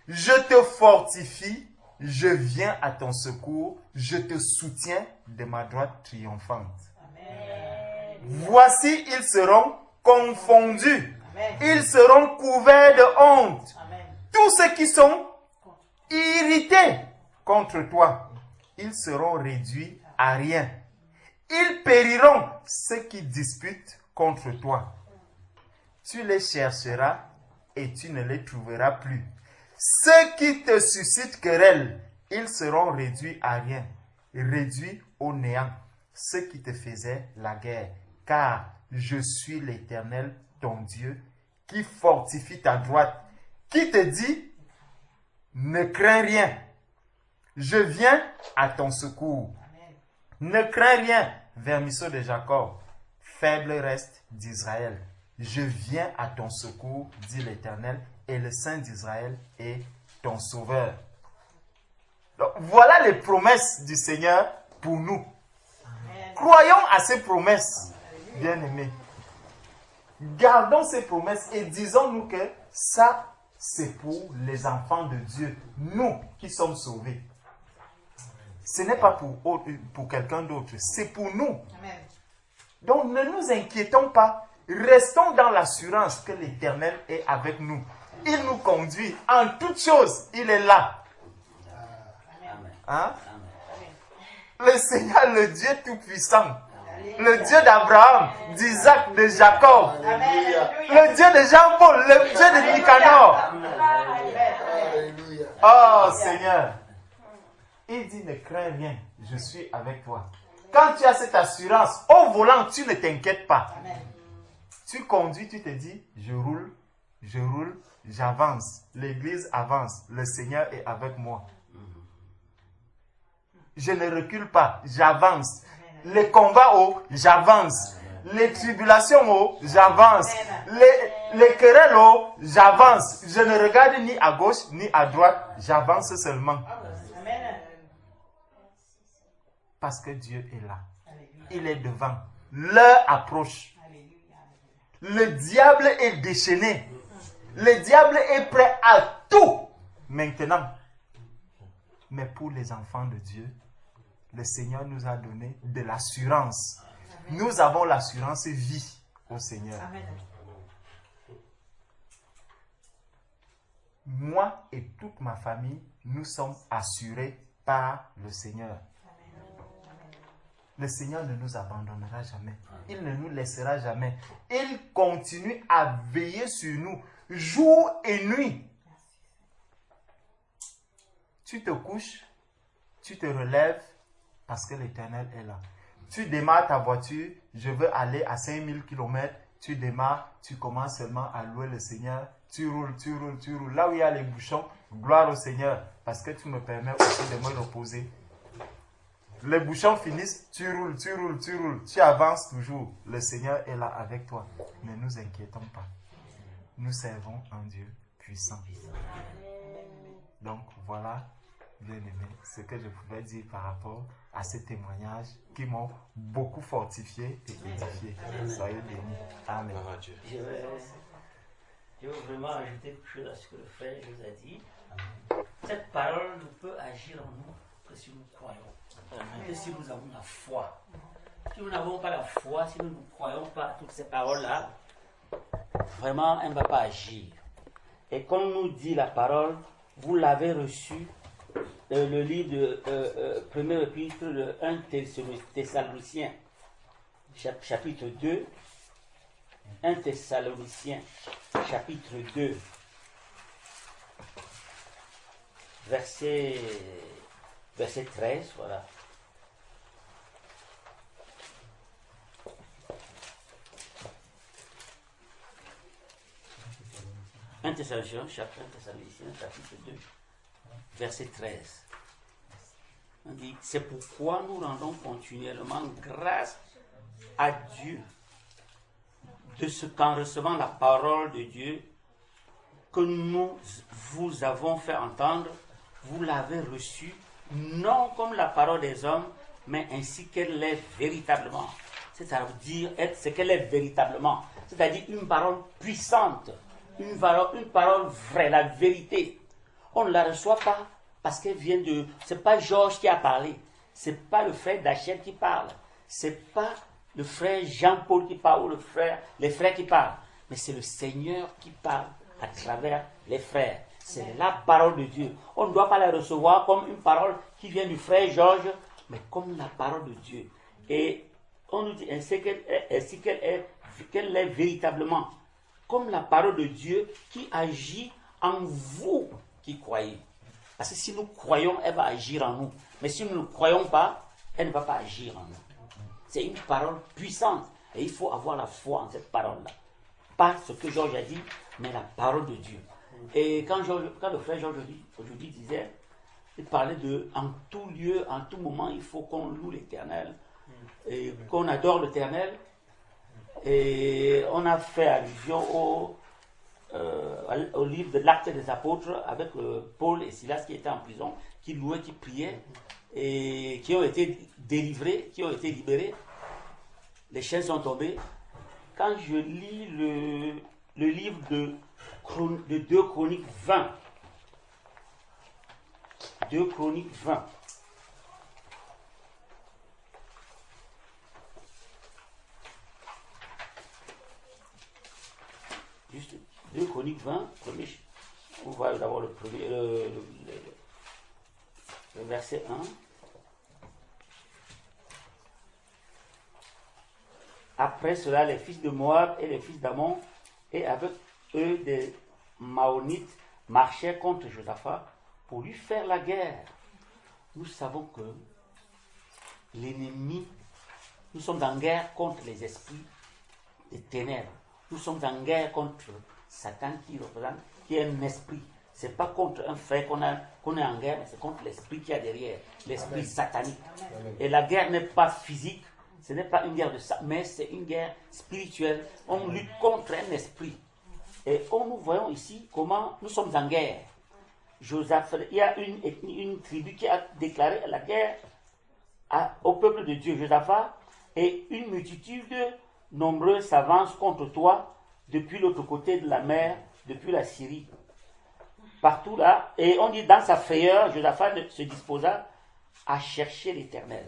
Je te fortifie, je viens à ton secours, je te soutiens de ma droite triomphante. Amen. Voici, ils seront confondus. Amen. Ils seront couverts de honte. Amen. Tous ceux qui sont irrités contre toi, ils seront réduits à rien. Ils périront, ceux qui disputent contre toi. Tu les chercheras et tu ne les trouveras plus. Ceux qui te suscitent querelle, ils seront réduits à rien, réduits au néant. Ceux qui te faisaient la guerre, car je suis l'Éternel, ton Dieu, qui fortifie ta droite, qui te dit, ne crains rien, je viens à ton secours. Ne crains rien, vermisseau de Jacob, faible reste d'Israël. Je viens à ton secours, dit l'Éternel, et le Saint d'Israël est ton sauveur. Donc, voilà les promesses du Seigneur pour nous. Amen. Croyons à ces promesses, bien-aimés. Gardons ces promesses et disons-nous que ça, c'est pour les enfants de Dieu, nous qui sommes sauvés. Ce n'est pas pour quelqu'un d'autre, c'est pour nous. Amen. Donc ne nous inquiétons pas, restons dans l'assurance que l'Éternel est avec nous. Il nous conduit en toutes choses, il est là. Hein? Le Seigneur, le Dieu Tout-Puissant, le Dieu d'Abraham, d'Isaac, de Jacob, le Dieu de Jean-Paul, le Dieu de Nicanor. Oh Seigneur, il dit ne crains rien, je suis avec toi. Quand tu as cette assurance, au volant, tu ne t'inquiètes pas. Tu conduis, tu te dis, je roule, j'avance. L'église avance, le Seigneur est avec moi. Je ne recule pas, j'avance. Les combats hauts, j'avance. Les tribulations hauts, j'avance. Les querelles hauts, j'avance. Je ne regarde ni à gauche ni à droite, j'avance seulement. Parce que Dieu est là. Il est devant. L'heure approche. Le diable est déchaîné. Le diable est prêt à tout maintenant. Mais pour les enfants de Dieu, le Seigneur nous a donné de l'assurance. Nous avons l'assurance vie au Seigneur. Amen. Moi et toute ma famille, nous sommes assurés par le Seigneur. Le Seigneur ne nous abandonnera jamais. Il ne nous laissera jamais. Il continue à veiller sur nous, jour et nuit. Tu te couches, tu te relèves parce que l'Éternel est là. Tu démarres ta voiture, je veux aller à 5000 km. Tu démarres, tu commences seulement à louer le Seigneur. Tu roules. Là où il y a les bouchons, gloire au Seigneur, parce que tu me permets aussi de me reposer. Les bouchons finissent, tu roules, tu avances toujours. Le Seigneur est là avec toi. Ne nous inquiétons pas. Nous servons un Dieu puissant. Donc voilà, bien-aimés, ce que je pouvais dire par rapport à ces témoignages qui m'ont beaucoup fortifié et édifié. Soyez bénis. Amen. Je veux vraiment ajouter quelque chose à ce que le frère nous a dit. Cette parole ne peut agir en nous que si nous croyons. Que si nous avons la foi. Si nous n'avons pas la foi, si nous ne croyons pas à toutes ces paroles-là, vraiment, elle ne va pas agir. Et comme nous dit la parole, vous l'avez reçu, le livre de premier épître de 1 Thessaloniciens, chapitre 2, 1 Thessaloniciens, chapitre 2, verset 13, voilà. Un Thessaloniciens, chapitre 2, verset 13. On dit, c'est pourquoi nous rendons continuellement grâce à Dieu de ce qu'en recevant la parole de Dieu que nous vous avons fait entendre, vous l'avez reçue, non comme la parole des hommes, mais ainsi qu'elle est véritablement. C'est-à-dire ce qu'elle est véritablement. C'est-à-dire une parole puissante, une parole vraie, la vérité. On ne la reçoit pas parce qu'elle vient de... C'est pas Georges qui a parlé. C'est pas le frère Dachel qui parle. C'est pas le frère Jean-Paul qui parle ou les frères qui parlent. Mais c'est le Seigneur qui parle à travers les frères. C'est la parole de Dieu. On ne doit pas la recevoir comme une parole qui vient du frère Georges, mais comme la parole de Dieu. Et on nous dit ainsi qu'elle est véritablement comme la parole de Dieu qui agit en vous qui croyez. Parce que si nous croyons, elle va agir en nous. Mais si nous ne croyons pas, elle ne va pas agir en nous. C'est une parole puissante. Et il faut avoir la foi en cette parole-là. Pas ce que Georges a dit, mais la parole de Dieu. Et quand le frère Georges aujourd'hui disait, il parlait de en tout lieu, en tout moment, il faut qu'on loue l'Éternel. Et qu'on adore l'Éternel. Et on a fait allusion au livre de l'Acte des Apôtres avec Paul et Silas qui étaient en prison, qui louaient, qui priaient et qui ont été délivrés, qui ont été libérés. Les chaînes sont tombées. Quand je lis le livre de 2 Chroniques 20, 2 Chroniques 20, juste 2 Chroniques 20, on voit d'abord le verset 1. Après cela, les fils de Moab et les fils d'Ammon, et avec eux des Maonites, marchaient contre Josaphat pour lui faire la guerre. Nous savons que l'ennemi, nous sommes en guerre contre les esprits des ténèbres. Nous sommes en guerre contre Satan qui est un esprit. Ce n'est pas contre un frère qu'on est en guerre, mais c'est contre l'esprit qui est derrière, l'esprit satanique. Et la guerre n'est pas physique, ce n'est pas une guerre de ça, mais c'est une guerre spirituelle. On lutte contre un esprit. Et nous voyons ici comment nous sommes en guerre. Il y a une tribu qui a déclaré la guerre au peuple de Dieu, Josaphat, et une multitude nombreuse s'avance contre toi depuis l'autre côté de la mer, depuis la Syrie. Partout là, et on dit dans sa frayeur, Josaphat se disposa à chercher l'Éternel.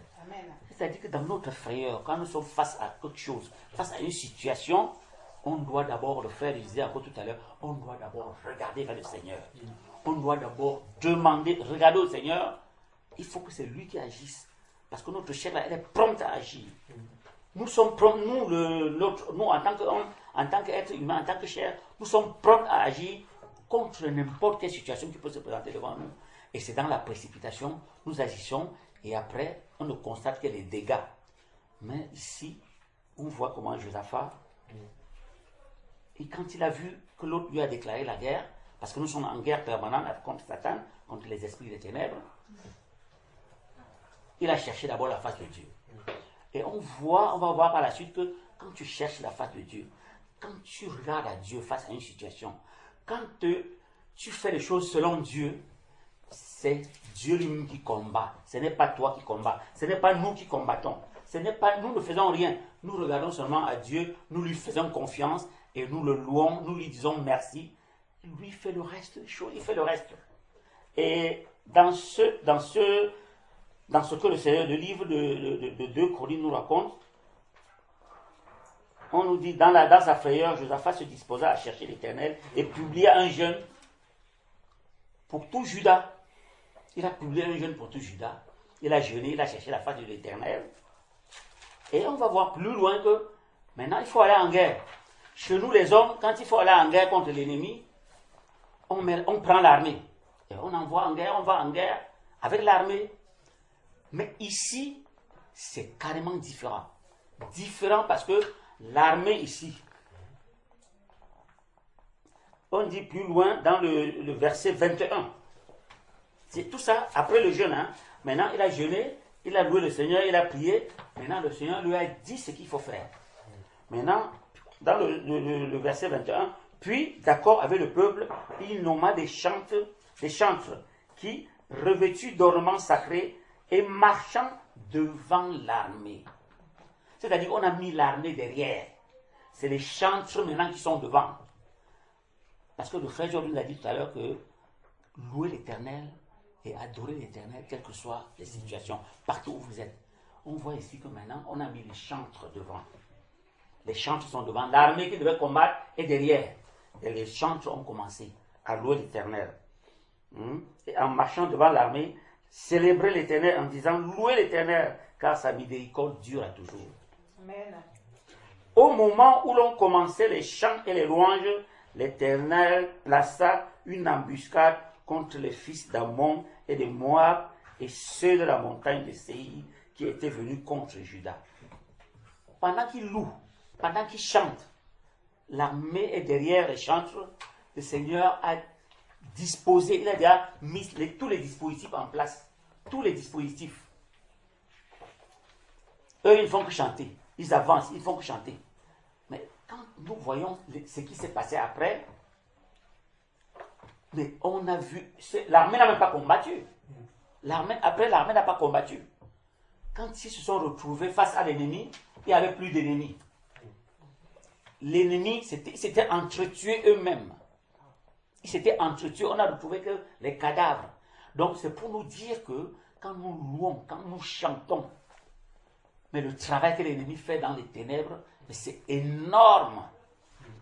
C'est-à-dire que dans notre frayeur, quand nous sommes face à quelque chose, face à une situation, on doit d'abord, le frère disait encore tout à l'heure, on doit d'abord regarder vers le Seigneur. On doit d'abord demander, regarder au Seigneur, il faut que c'est lui qui agisse. Parce que notre chair, elle est prompte à agir. Nous sommes prompts, nous en tant qu'homme, en tant qu'être humain, en tant que chair, nous sommes prompts à agir contre n'importe quelle situation qui peut se présenter devant nous. Et c'est dans la précipitation, nous agissons, et après, on ne constate que les dégâts. Mais ici, on voit comment Josaphat, et quand il a vu que l'autre lui a déclaré la guerre, parce que nous sommes en guerre permanente contre Satan, contre les esprits des ténèbres, il a cherché d'abord la face de Dieu. Et on va voir par la suite que quand tu cherches la face de Dieu, quand tu regardes à Dieu face à une situation, quand tu fais les choses selon Dieu, c'est Dieu lui-même qui combat. Ce n'est pas toi qui combats. Ce n'est pas nous qui combattons. Nous ne faisons rien. Nous regardons seulement à Dieu, nous lui faisons confiance et nous le louons, nous lui disons merci. Lui fait le reste des choses, il fait le reste. Et dans ce que le Seigneur, le livre de 2 Chroniques nous raconte, on nous dit, dans sa frayeur, Josaphat se disposa à chercher l'Éternel et publia un jeûne pour tout Juda. Il a publié un jeûne pour tout Juda. Il a jeûné, il a cherché la face de l'Éternel. Et on va voir plus loin que maintenant il faut aller en guerre. Chez nous les hommes, quand il faut aller en guerre contre l'ennemi, on prend l'armée. Et on envoie en guerre, on va en guerre avec l'armée. Mais ici, c'est carrément différent. Différent parce que l'armée ici, on dit plus loin dans le verset 21. C'est tout ça après le jeûne. Hein. Maintenant, il a jeûné, il a loué le Seigneur, il a prié. Maintenant, le Seigneur lui a dit ce qu'il faut faire. Maintenant, dans le verset 21, puis, d'accord avec le peuple, il nomma des chantres qui, revêtus d'ornements sacrés et marchant devant l'armée. C'est-à-dire qu'on a mis l'armée derrière. C'est les chantres maintenant qui sont devant. Parce que le frère Jordan nous a dit tout à l'heure que louer l'Éternel et adorer l'Éternel, quelles que soient les situations, partout où vous êtes. On voit ici que maintenant, on a mis les chantres devant. Les chantres sont devant. L'armée qui devait combattre est derrière. Et les chantres ont commencé à louer l'Éternel. Et en marchant devant l'armée, célébrer l'Éternel en disant louer l'Éternel, car sa miséricorde dure à toujours. Amen. Au moment où l'on commençait les chants et les louanges, l'Éternel plaça une embuscade contre les fils d'Ammon et de Moab et ceux de la montagne de Séir qui étaient venus contre Juda. Pendant qu'ils louent, pendant qu'ils chantent, l'armée est derrière les chantres. Le Seigneur a disposé, il a déjà mis tous les dispositifs en place. Tous les dispositifs. Eux, ils ne font que chanter. Ils avancent, ils ne font que chanter. Mais quand nous voyons ce qui s'est passé après, mais on a vu, l'armée n'a même pas combattu. Après, l'armée n'a pas combattu. Quand ils se sont retrouvés face à l'ennemi, il n'y avait plus d'ennemis. L'ennemi s'était entretué eux-mêmes. Ils s'étaient entretués, on n'a retrouvé que les cadavres. Donc c'est pour nous dire que quand nous louons, quand nous chantons, mais le travail que l'ennemi fait dans les ténèbres, mais c'est énorme.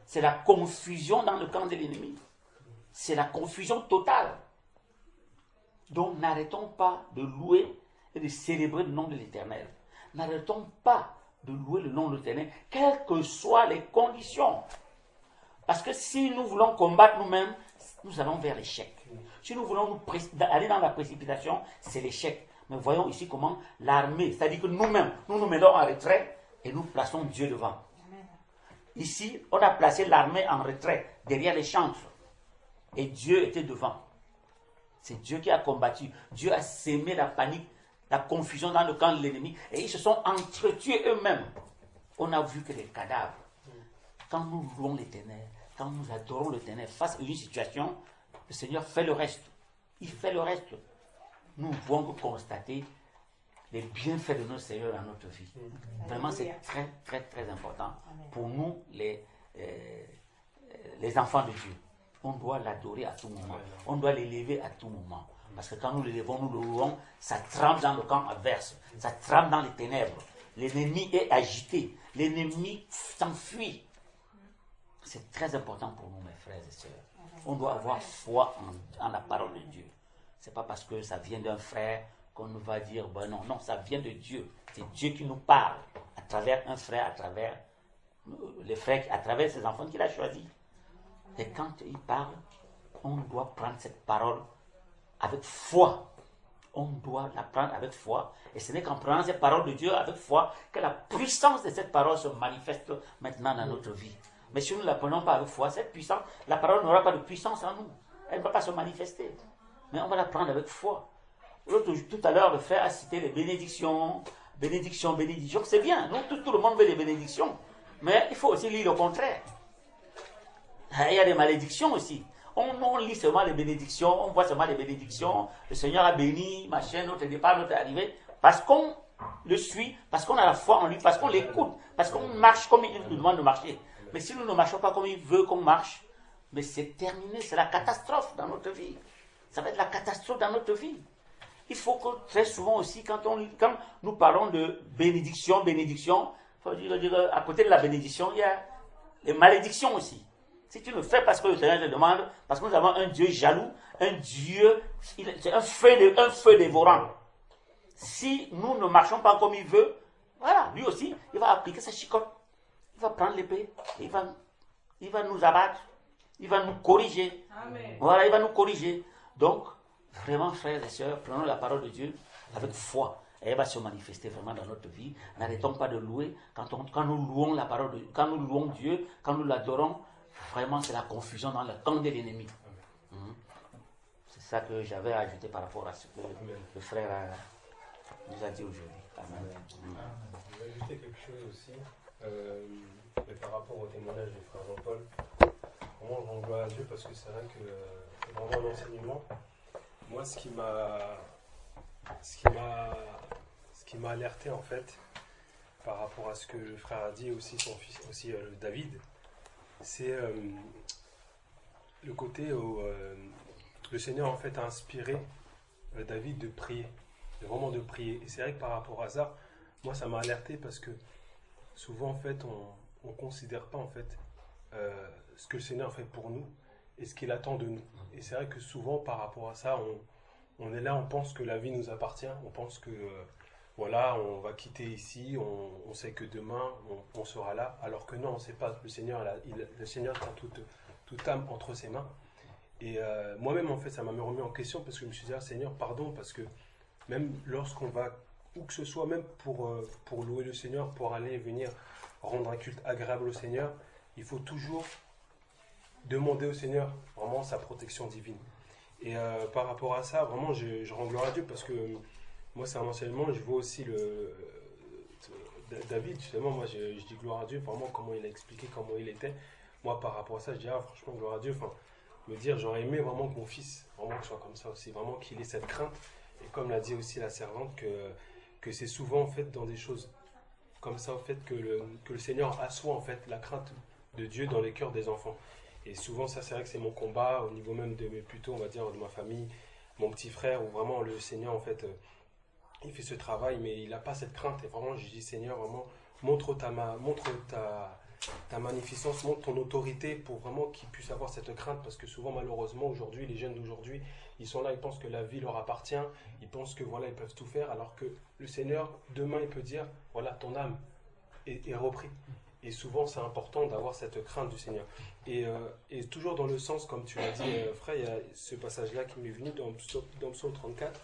C'est la confusion dans le camp de l'ennemi. C'est la confusion totale. Donc n'arrêtons pas de louer et de célébrer le nom de l'Éternel. N'arrêtons pas de louer le nom de l'Éternel, quelles que soient les conditions. Parce que si nous voulons combattre nous-mêmes, nous allons vers l'échec. Si nous voulons aller dans la précipitation, c'est l'échec. Mais voyons ici comment l'armée, c'est-à-dire que nous-mêmes, nous nous mettons en retrait et nous plaçons Dieu devant. Ici, on a placé l'armée en retrait, derrière les chantres. Et Dieu était devant. C'est Dieu qui a combattu. Dieu a sémé la panique, la confusion dans le camp de l'ennemi. Et ils se sont entretués eux-mêmes. On a vu que les cadavres. Quand nous louons l'Éternel, quand nous adorons l'Éternel face à une situation, le Seigneur fait le reste. Il fait le reste. Nous ne pouvons que constater les bienfaits de notre Seigneur dans notre vie. Vraiment, c'est très, très, très important pour nous, les enfants de Dieu. On doit l'adorer à tout moment. On doit l'élever à tout moment. Parce que quand nous l'élevons, nous le louons, ça tremble dans le camp adverse. Ça tremble dans les ténèbres. L'ennemi est agité. L'ennemi s'enfuit. C'est très important pour nous, mes frères et sœurs. On doit avoir foi en la parole de Dieu. Ce n'est pas parce que ça vient d'un frère qu'on nous va dire, ben non, non, ça vient de Dieu. C'est Dieu qui nous parle à travers un frère, à travers les frères, à travers ses enfants qu'il a choisis. Et quand il parle, on doit prendre cette parole avec foi. On doit la prendre avec foi. Et ce n'est qu'en prenant cette parole de Dieu avec foi que la puissance de cette parole se manifeste maintenant dans notre vie. Mais si nous ne la prenons pas avec foi, cette puissance, la parole n'aura pas de puissance en nous. Elle ne va pas se manifester. Mais on va la prendre avec foi. Tout à l'heure, le frère a cité les bénédictions. Bénédictions, bénédictions. C'est bien. Nous, tout le monde veut des bénédictions. Mais il faut aussi lire le contraire. Il y a des malédictions aussi. On lit seulement les bénédictions, on voit seulement les bénédictions. Le Seigneur a béni, machin, notre départ, notre arrivée. Parce qu'on le suit, parce qu'on a la foi en lui, parce qu'on l'écoute, parce qu'on marche comme il nous demande de marcher. Mais si nous ne marchons pas comme il veut qu'on marche, mais c'est terminé, c'est la catastrophe dans notre vie. Ça va être la catastrophe dans notre vie. Il faut que très souvent aussi, quand nous parlons de bénédiction, bénédiction, Faut dire, à côté de la bénédiction, il y a les malédictions aussi. Si tu le fais parce que le Seigneur te demande, parce que nous avons un Dieu jaloux, un Dieu, c'est un feu dévorant. Si nous ne marchons pas comme il veut, voilà, lui aussi, il va appliquer sa chicotte. Il va prendre l'épée, il va nous abattre, il va nous corriger. Amen. Voilà, il va nous corriger. Donc, vraiment, frères et sœurs, prenons la parole de Dieu avec foi. Et elle va se manifester vraiment dans notre vie. N'arrêtons pas de louer. Quand nous louons la parole de Dieu, quand nous louons Dieu, quand nous l'adorons, vraiment c'est la confusion dans le camp de l'ennemi. C'est ça que j'avais à ajouter par rapport à ce que le frère nous a dit aujourd'hui. Amen. Je vais ajouter quelque chose aussi. Mais par rapport au témoignage du frère Jean-Paul, vraiment je rends gloire à Dieu parce que c'est vrai que vraiment l'enseignement, moi ce qui m'a alerté en fait par rapport à ce que le frère a dit, aussi son fils, aussi David, c'est le côté où le Seigneur en fait a inspiré David de prier, vraiment de prier. Et c'est vrai que par rapport à ça, moi ça m'a alerté parce que souvent en fait on considère pas en fait ce que le Seigneur fait pour nous et ce qu'il attend de nous. Et c'est vrai que souvent par rapport à ça, on est là, on pense que la vie nous appartient, on pense que voilà, on va quitter ici, on sait que demain on sera là, alors que non, on ne sait pas. Le Seigneur tient toute âme entre ses mains. Et moi-même en fait ça m'a remis en question parce que je me suis dit, ah, Seigneur pardon, parce que même lorsqu'on va où que ce soit, même pour louer le Seigneur, pour aller et venir rendre un culte agréable au Seigneur, il faut toujours demander au Seigneur vraiment sa protection divine. Et par rapport à ça, vraiment, je rends gloire à Dieu parce que moi, c'est un enseignement, je vois aussi David, justement, moi, je dis gloire à Dieu, vraiment, comment il a expliqué, comment il était. Moi, par rapport à ça, je dis, ah, franchement, gloire à Dieu. Enfin, me dire, j'aurais aimé vraiment que mon fils, vraiment, soit comme ça aussi, vraiment qu'il ait cette crainte. Et comme l'a dit aussi la servante, que c'est souvent, en fait, dans des choses comme ça, en fait, que le Seigneur assoit, en fait, la crainte de Dieu dans les cœurs des enfants. Et souvent, ça, c'est vrai que c'est mon combat, au niveau même plutôt, on va dire, de ma famille, mon petit frère, où vraiment le Seigneur, en fait, il fait ce travail, mais il n'a pas cette crainte. Et vraiment, je dis, Seigneur, vraiment, montre ta magnificence, montre ton autorité pour vraiment qu'ils puissent avoir cette crainte. Parce que souvent, malheureusement, aujourd'hui, les jeunes d'aujourd'hui, ils sont là, ils pensent que la vie leur appartient, ils pensent que voilà, ils peuvent tout faire, alors que le Seigneur, demain, il peut dire, voilà, ton âme est reprise. Et souvent, c'est important d'avoir cette crainte du Seigneur. Et toujours dans le sens, comme tu l'as dit, frère, il y a ce passage-là qui m'est venu dans Psaume 34.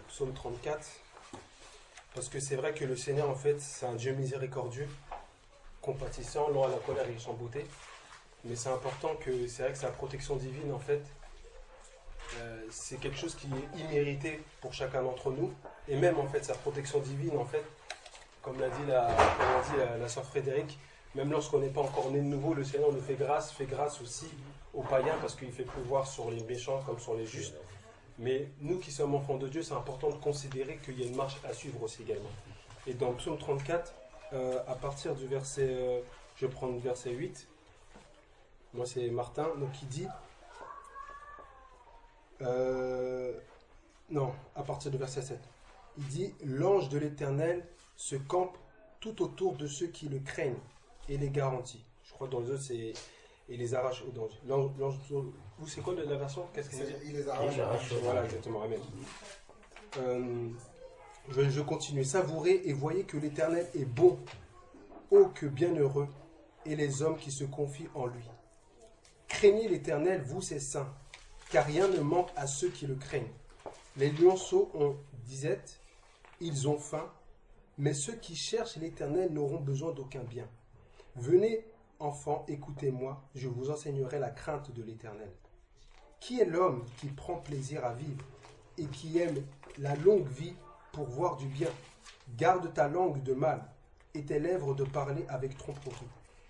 Psaume 34. Parce que c'est vrai que le Seigneur, en fait, c'est un Dieu miséricordieux, compatissant, lent à la colère et sans beauté. Mais c'est important que, c'est vrai que sa protection divine, en fait, c'est quelque chose qui est immérité pour chacun d'entre nous. Et même, en fait, sa protection divine, en fait, comme l'a dit la sœur Frédéric, même lorsqu'on n'est pas encore né de nouveau, le Seigneur nous fait grâce aussi aux païens parce qu'il fait pleuvoir sur les méchants comme sur les justes. Mais nous qui sommes enfants de Dieu, c'est important de considérer qu'il y a une marche à suivre aussi également. Et dans Psaume 34, à partir du verset, je prends le verset 8, moi c'est Martin, donc il dit, non, à partir du verset 7, il dit, l'ange de l'Éternel se campe tout autour de ceux qui le craignent et les garantit. Je crois que dans les autres, c'est et les arrache au danger. Vous, c'est quoi la version? Qu'est-ce que c'est? Il les arrache. Voilà, exactement. Amen. Je continue. Savourez et voyez que l'Éternel est bon. Oh, que bienheureux et les hommes qui se confient en lui. Craignez l'Éternel, vous ses saints, car rien ne manque à ceux qui le craignent. Les lionceaux ont disette, ils ont faim, mais ceux qui cherchent l'Éternel n'auront besoin d'aucun bien. Venez, enfants, écoutez-moi, je vous enseignerai la crainte de l'Éternel. Qui est l'homme qui prend plaisir à vivre et qui aime la longue vie pour voir du bien? Garde ta langue de mal et tes lèvres de parler avec tromperie.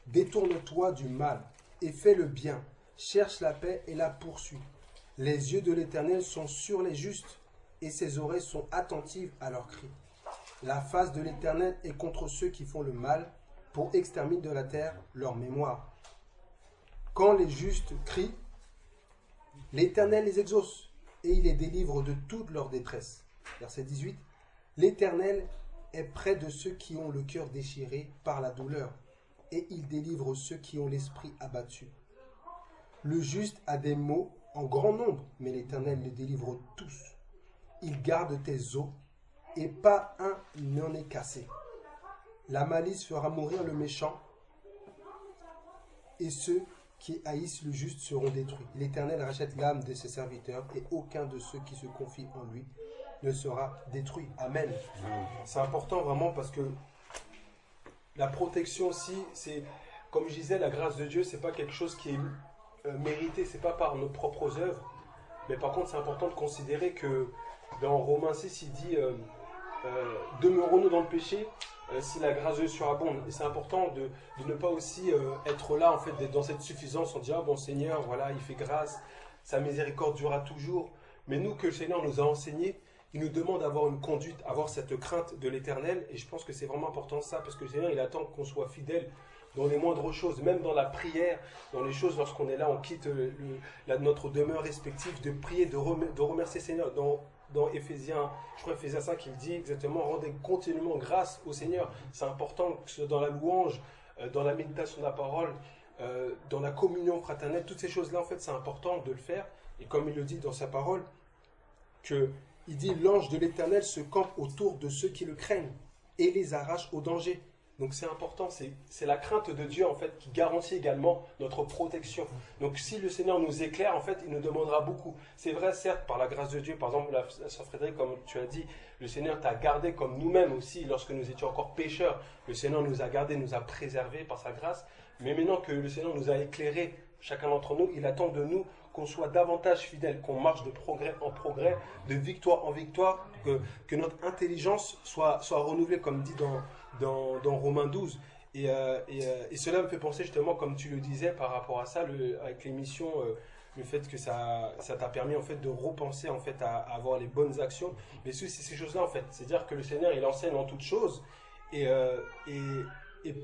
Détourne-toi du mal et fais le bien. Cherche la paix et la poursuis. Les yeux de l'Éternel sont sur les justes et ses oreilles sont attentives à leurs cris. La face de l'Éternel est contre ceux qui font le mal, pour exterminer de la terre leur mémoire. Quand les justes crient, l'Éternel les exauce, et il les délivre de toute leur détresse. Verset 18. L'Éternel est près de ceux qui ont le cœur déchiré par la douleur, et il délivre ceux qui ont l'esprit abattu. Le juste a des maux en grand nombre, mais l'Éternel les délivre tous. Il garde tes os, et pas un n'en est cassé. La malice fera mourir le méchant, et ceux qui haïssent le juste seront détruits. L'Éternel rachète l'âme de ses serviteurs, et aucun de ceux qui se confient en lui ne sera détruit. Amen. C'est important vraiment parce que la protection aussi, c'est, comme je disais, la grâce de Dieu, c'est pas quelque chose qui est mérité, c'est pas par nos propres œuvres. Mais par contre, c'est important de considérer que dans Romains 6, il dit demeurons-nous dans le péché si la grâce de Dieu surabonde. Et c'est important de ne pas aussi être là, en fait, d'être dans cette suffisance. On dit, ah bon Seigneur, voilà, il fait grâce, sa miséricorde durera toujours. Mais nous, que le Seigneur nous a enseigné, il nous demande d'avoir une conduite, avoir cette crainte de l'Éternel. Et je pense que c'est vraiment important ça, parce que le Seigneur, il attend qu'on soit fidèle dans les moindres choses, même dans la prière, dans les choses, lorsqu'on est là, on quitte notre demeure respective, de prier, de remercier le Seigneur. Dans Éphésiens, je crois Éphésiens 5, il dit exactement, rendez continuellement grâce au Seigneur. C'est important que ce soit dans la louange, dans la méditation de la parole, dans la communion fraternelle, toutes ces choses-là, en fait, c'est important de le faire. Et comme il le dit dans sa parole, il dit, l'ange de l'Éternel se campe autour de ceux qui le craignent et les arrache au danger. Donc c'est important, c'est la crainte de Dieu en fait qui garantit également notre protection. Donc si le Seigneur nous éclaire, en fait, il nous demandera beaucoup. C'est vrai, certes, par la grâce de Dieu, par exemple, la sœur Frédéric, comme tu as dit, le Seigneur t'a gardé comme nous-mêmes aussi, lorsque nous étions encore pécheurs. Le Seigneur nous a gardés, nous a préservés par sa grâce. Mais maintenant que le Seigneur nous a éclairés, chacun d'entre nous, il attend de nous qu'on soit davantage fidèles, qu'on marche de progrès en progrès, de victoire en victoire, que notre intelligence soit renouvelée, comme dit dans Romains 12. Et cela me fait penser justement, comme tu le disais, par rapport à ça, avec l'émission, le fait que ça t'a permis en fait de repenser en fait à avoir les bonnes actions. Mais c'est ces choses-là en fait. C'est-à-dire que le Seigneur, il enseigne en toutes choses. Et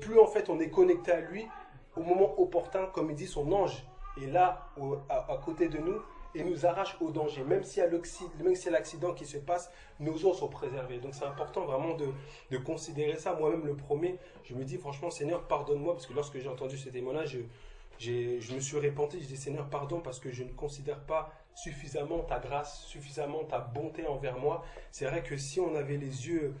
plus en fait on est connecté à lui, au moment opportun, comme il dit, son ange est là à côté de nous et nous arrache au danger. Même s'il y a l'accident qui se passe, nos os sont préservés. Donc c'est important vraiment de considérer ça. Moi-même le premier, je me dis franchement, Seigneur, pardonne-moi, parce que lorsque j'ai entendu ce témoignage, je me suis repenti. Je dis, Seigneur, pardon, parce que je ne considère pas suffisamment ta grâce, suffisamment ta bonté envers moi. C'est vrai que si on avait les yeux...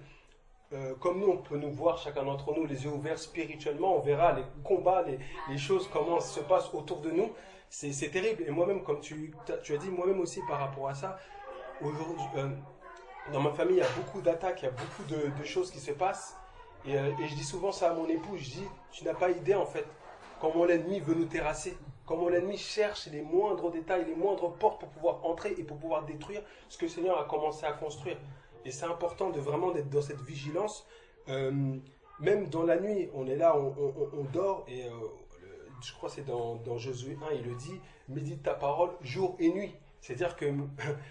comme nous, on peut nous voir, chacun d'entre nous, les yeux ouverts spirituellement, on verra les combats, les choses, comment se passent autour de nous. C'est terrible. Et moi-même, comme tu as dit, moi-même aussi par rapport à ça, aujourd'hui, dans ma famille, il y a beaucoup d'attaques, il y a beaucoup de choses qui se passent. Et je dis souvent ça à mon époux, je dis, tu n'as pas idée en fait, comment l'ennemi veut nous terrasser, comment l'ennemi cherche les moindres détails, les moindres portes pour pouvoir entrer et pour pouvoir détruire ce que le Seigneur a commencé à construire. Et c'est important de vraiment d'être dans cette vigilance. Même dans la nuit, on est là, on dort. Et je crois que c'est dans Josué 1, il le dit, médite ta parole jour et nuit. C'est-à-dire que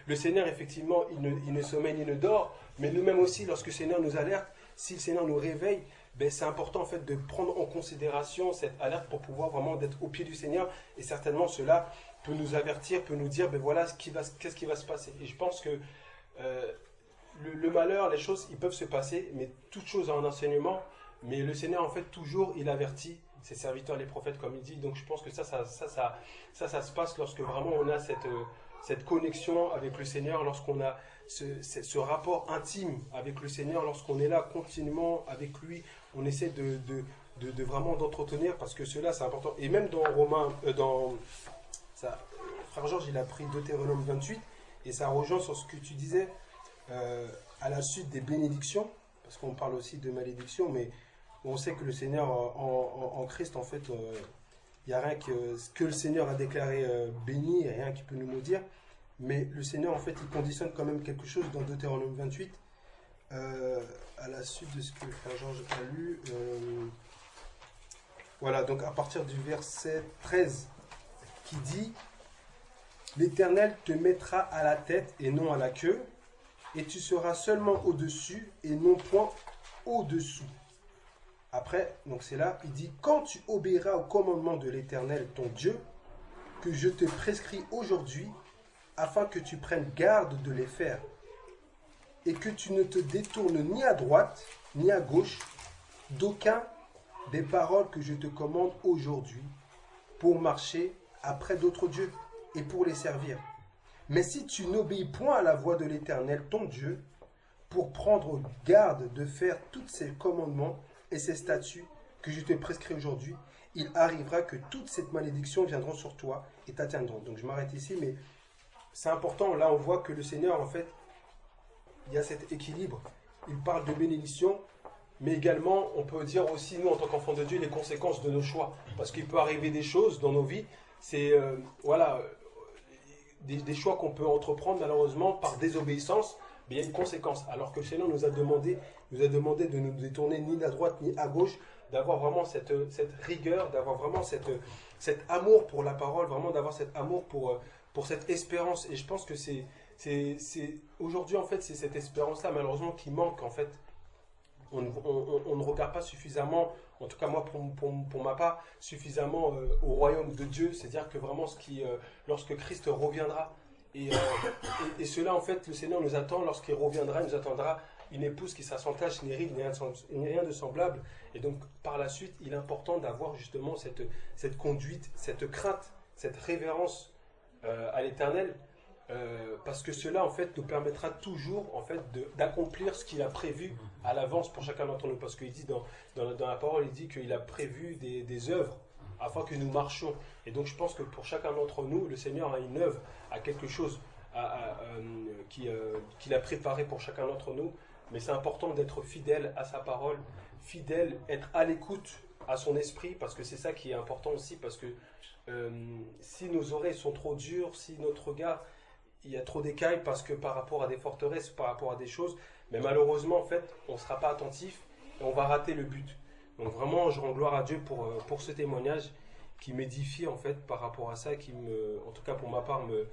le Seigneur, effectivement, il ne sommeille ni ne dort. Mais nous-mêmes aussi, lorsque le Seigneur nous alerte, si le Seigneur nous réveille, ben c'est important en fait de prendre en considération cette alerte pour pouvoir vraiment être au pied du Seigneur. Et certainement, cela peut nous avertir, peut nous dire, ben voilà, qu'est-ce qui va se passer. Et je pense que... le malheur, les choses, ils peuvent se passer, mais toute chose a un enseignement. Mais le Seigneur, en fait, toujours, il avertit ses serviteurs, les prophètes, comme il dit. Donc, je pense que ça se passe lorsque vraiment on a cette connexion avec le Seigneur, lorsqu'on a ce rapport intime avec le Seigneur, lorsqu'on est là continuellement avec lui, on essaie de vraiment d'entretenir, parce que cela, c'est important. Et même dans Romains, Frère Georges, il a pris Deutéronome 28, et ça rejoint sur ce que tu disais, à la suite des bénédictions, parce qu'on parle aussi de malédiction, mais on sait que le Seigneur en Christ, en fait, il n'y a rien que le Seigneur a déclaré béni, et rien qui peut nous maudire, mais le Seigneur, en fait, il conditionne quand même quelque chose dans Deutéronome 28, à la suite de ce que Frère Georges a lu. Voilà, donc à partir du verset 13, qui dit « L'Éternel te mettra à la tête et non à la queue, et tu seras seulement au-dessus et non point au-dessous. » Après, donc c'est là, il dit, quand tu obéiras au commandement de l'Éternel, ton Dieu, que je te prescris aujourd'hui, afin que tu prennes garde de les faire. et que tu ne te détournes ni à droite ni à gauche d'aucun des paroles que je te commande aujourd'hui pour marcher après d'autres dieux et pour les servir. Mais si tu n'obéis point à la voix de l'Éternel, ton Dieu, pour prendre garde de faire tous ces commandements et ces statuts que je te prescris aujourd'hui, il arrivera que toutes ces malédictions viendront sur toi et t'atteindront. Donc je m'arrête ici, mais c'est important. Là, on voit que le Seigneur, en fait, il y a cet équilibre. Il parle de bénédiction, mais également, on peut dire aussi, nous, en tant qu'enfants de Dieu, les conséquences de nos choix. Parce qu'il peut arriver des choses dans nos vies, c'est, des choix qu'on peut entreprendre, malheureusement, par désobéissance, mais il y a une conséquence. Alors que le Seigneur nous a demandé de nous détourner ni à droite ni à gauche, d'avoir vraiment cette rigueur, d'avoir vraiment cet amour pour la parole, vraiment d'avoir cet amour pour cette espérance. Et je pense que c'est aujourd'hui, en fait, c'est cette espérance-là, malheureusement, qui manque, en fait. On ne regarde pas suffisamment, en tout cas moi pour ma part, suffisamment au royaume de Dieu. C'est-à-dire que vraiment lorsque Christ reviendra, et cela, en fait, le Seigneur nous attend, lorsqu'il reviendra, il nous attendra une épouse qui sera sans tache ni ride, ni rien de semblable. Et donc par la suite, il est important d'avoir justement cette conduite, cette crainte, cette révérence à l'Éternel, parce que cela, en fait, nous permettra toujours, en fait, d'accomplir ce qu'il a prévu à l'avance pour chacun d'entre nous. Parce qu'il dit dans la parole, il dit qu'il a prévu des œuvres afin que nous marchions. Et donc je pense que pour chacun d'entre nous, le Seigneur a une œuvre, a quelque chose qu'il a préparé pour chacun d'entre nous. Mais c'est important d'être fidèle à sa parole, fidèle, être à l'écoute à son esprit, parce que c'est ça qui est important aussi, parce que si nos oreilles sont trop dures, si notre regard, il y a trop d'écailles, parce que par rapport à des forteresses, par rapport à des choses, mais malheureusement, en fait, on ne sera pas attentif et on va rater le but. Donc vraiment, je rends gloire à Dieu pour ce témoignage qui m'édifie, en fait, par rapport à ça, qui en tout cas pour ma part, me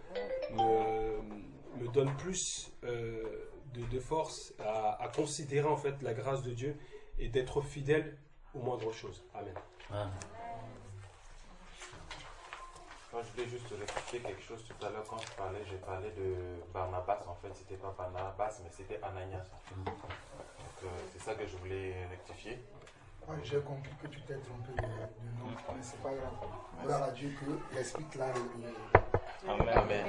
donne plus de force à considérer, en fait, la grâce de Dieu et d'être fidèle aux moindres choses. Amen. Amen. Moi, je voulais juste rectifier quelque chose tout à l'heure. Quand j'ai parlé de Barnabas. En fait, c'était pas Barnabas, mais c'était Ananias. Donc, c'est ça que je voulais rectifier. Ouais, j'ai compris que tu t'es trompé de nom, mais c'est pas grave. Gloire à Dieu que l'Esprit là. Amen. Amen.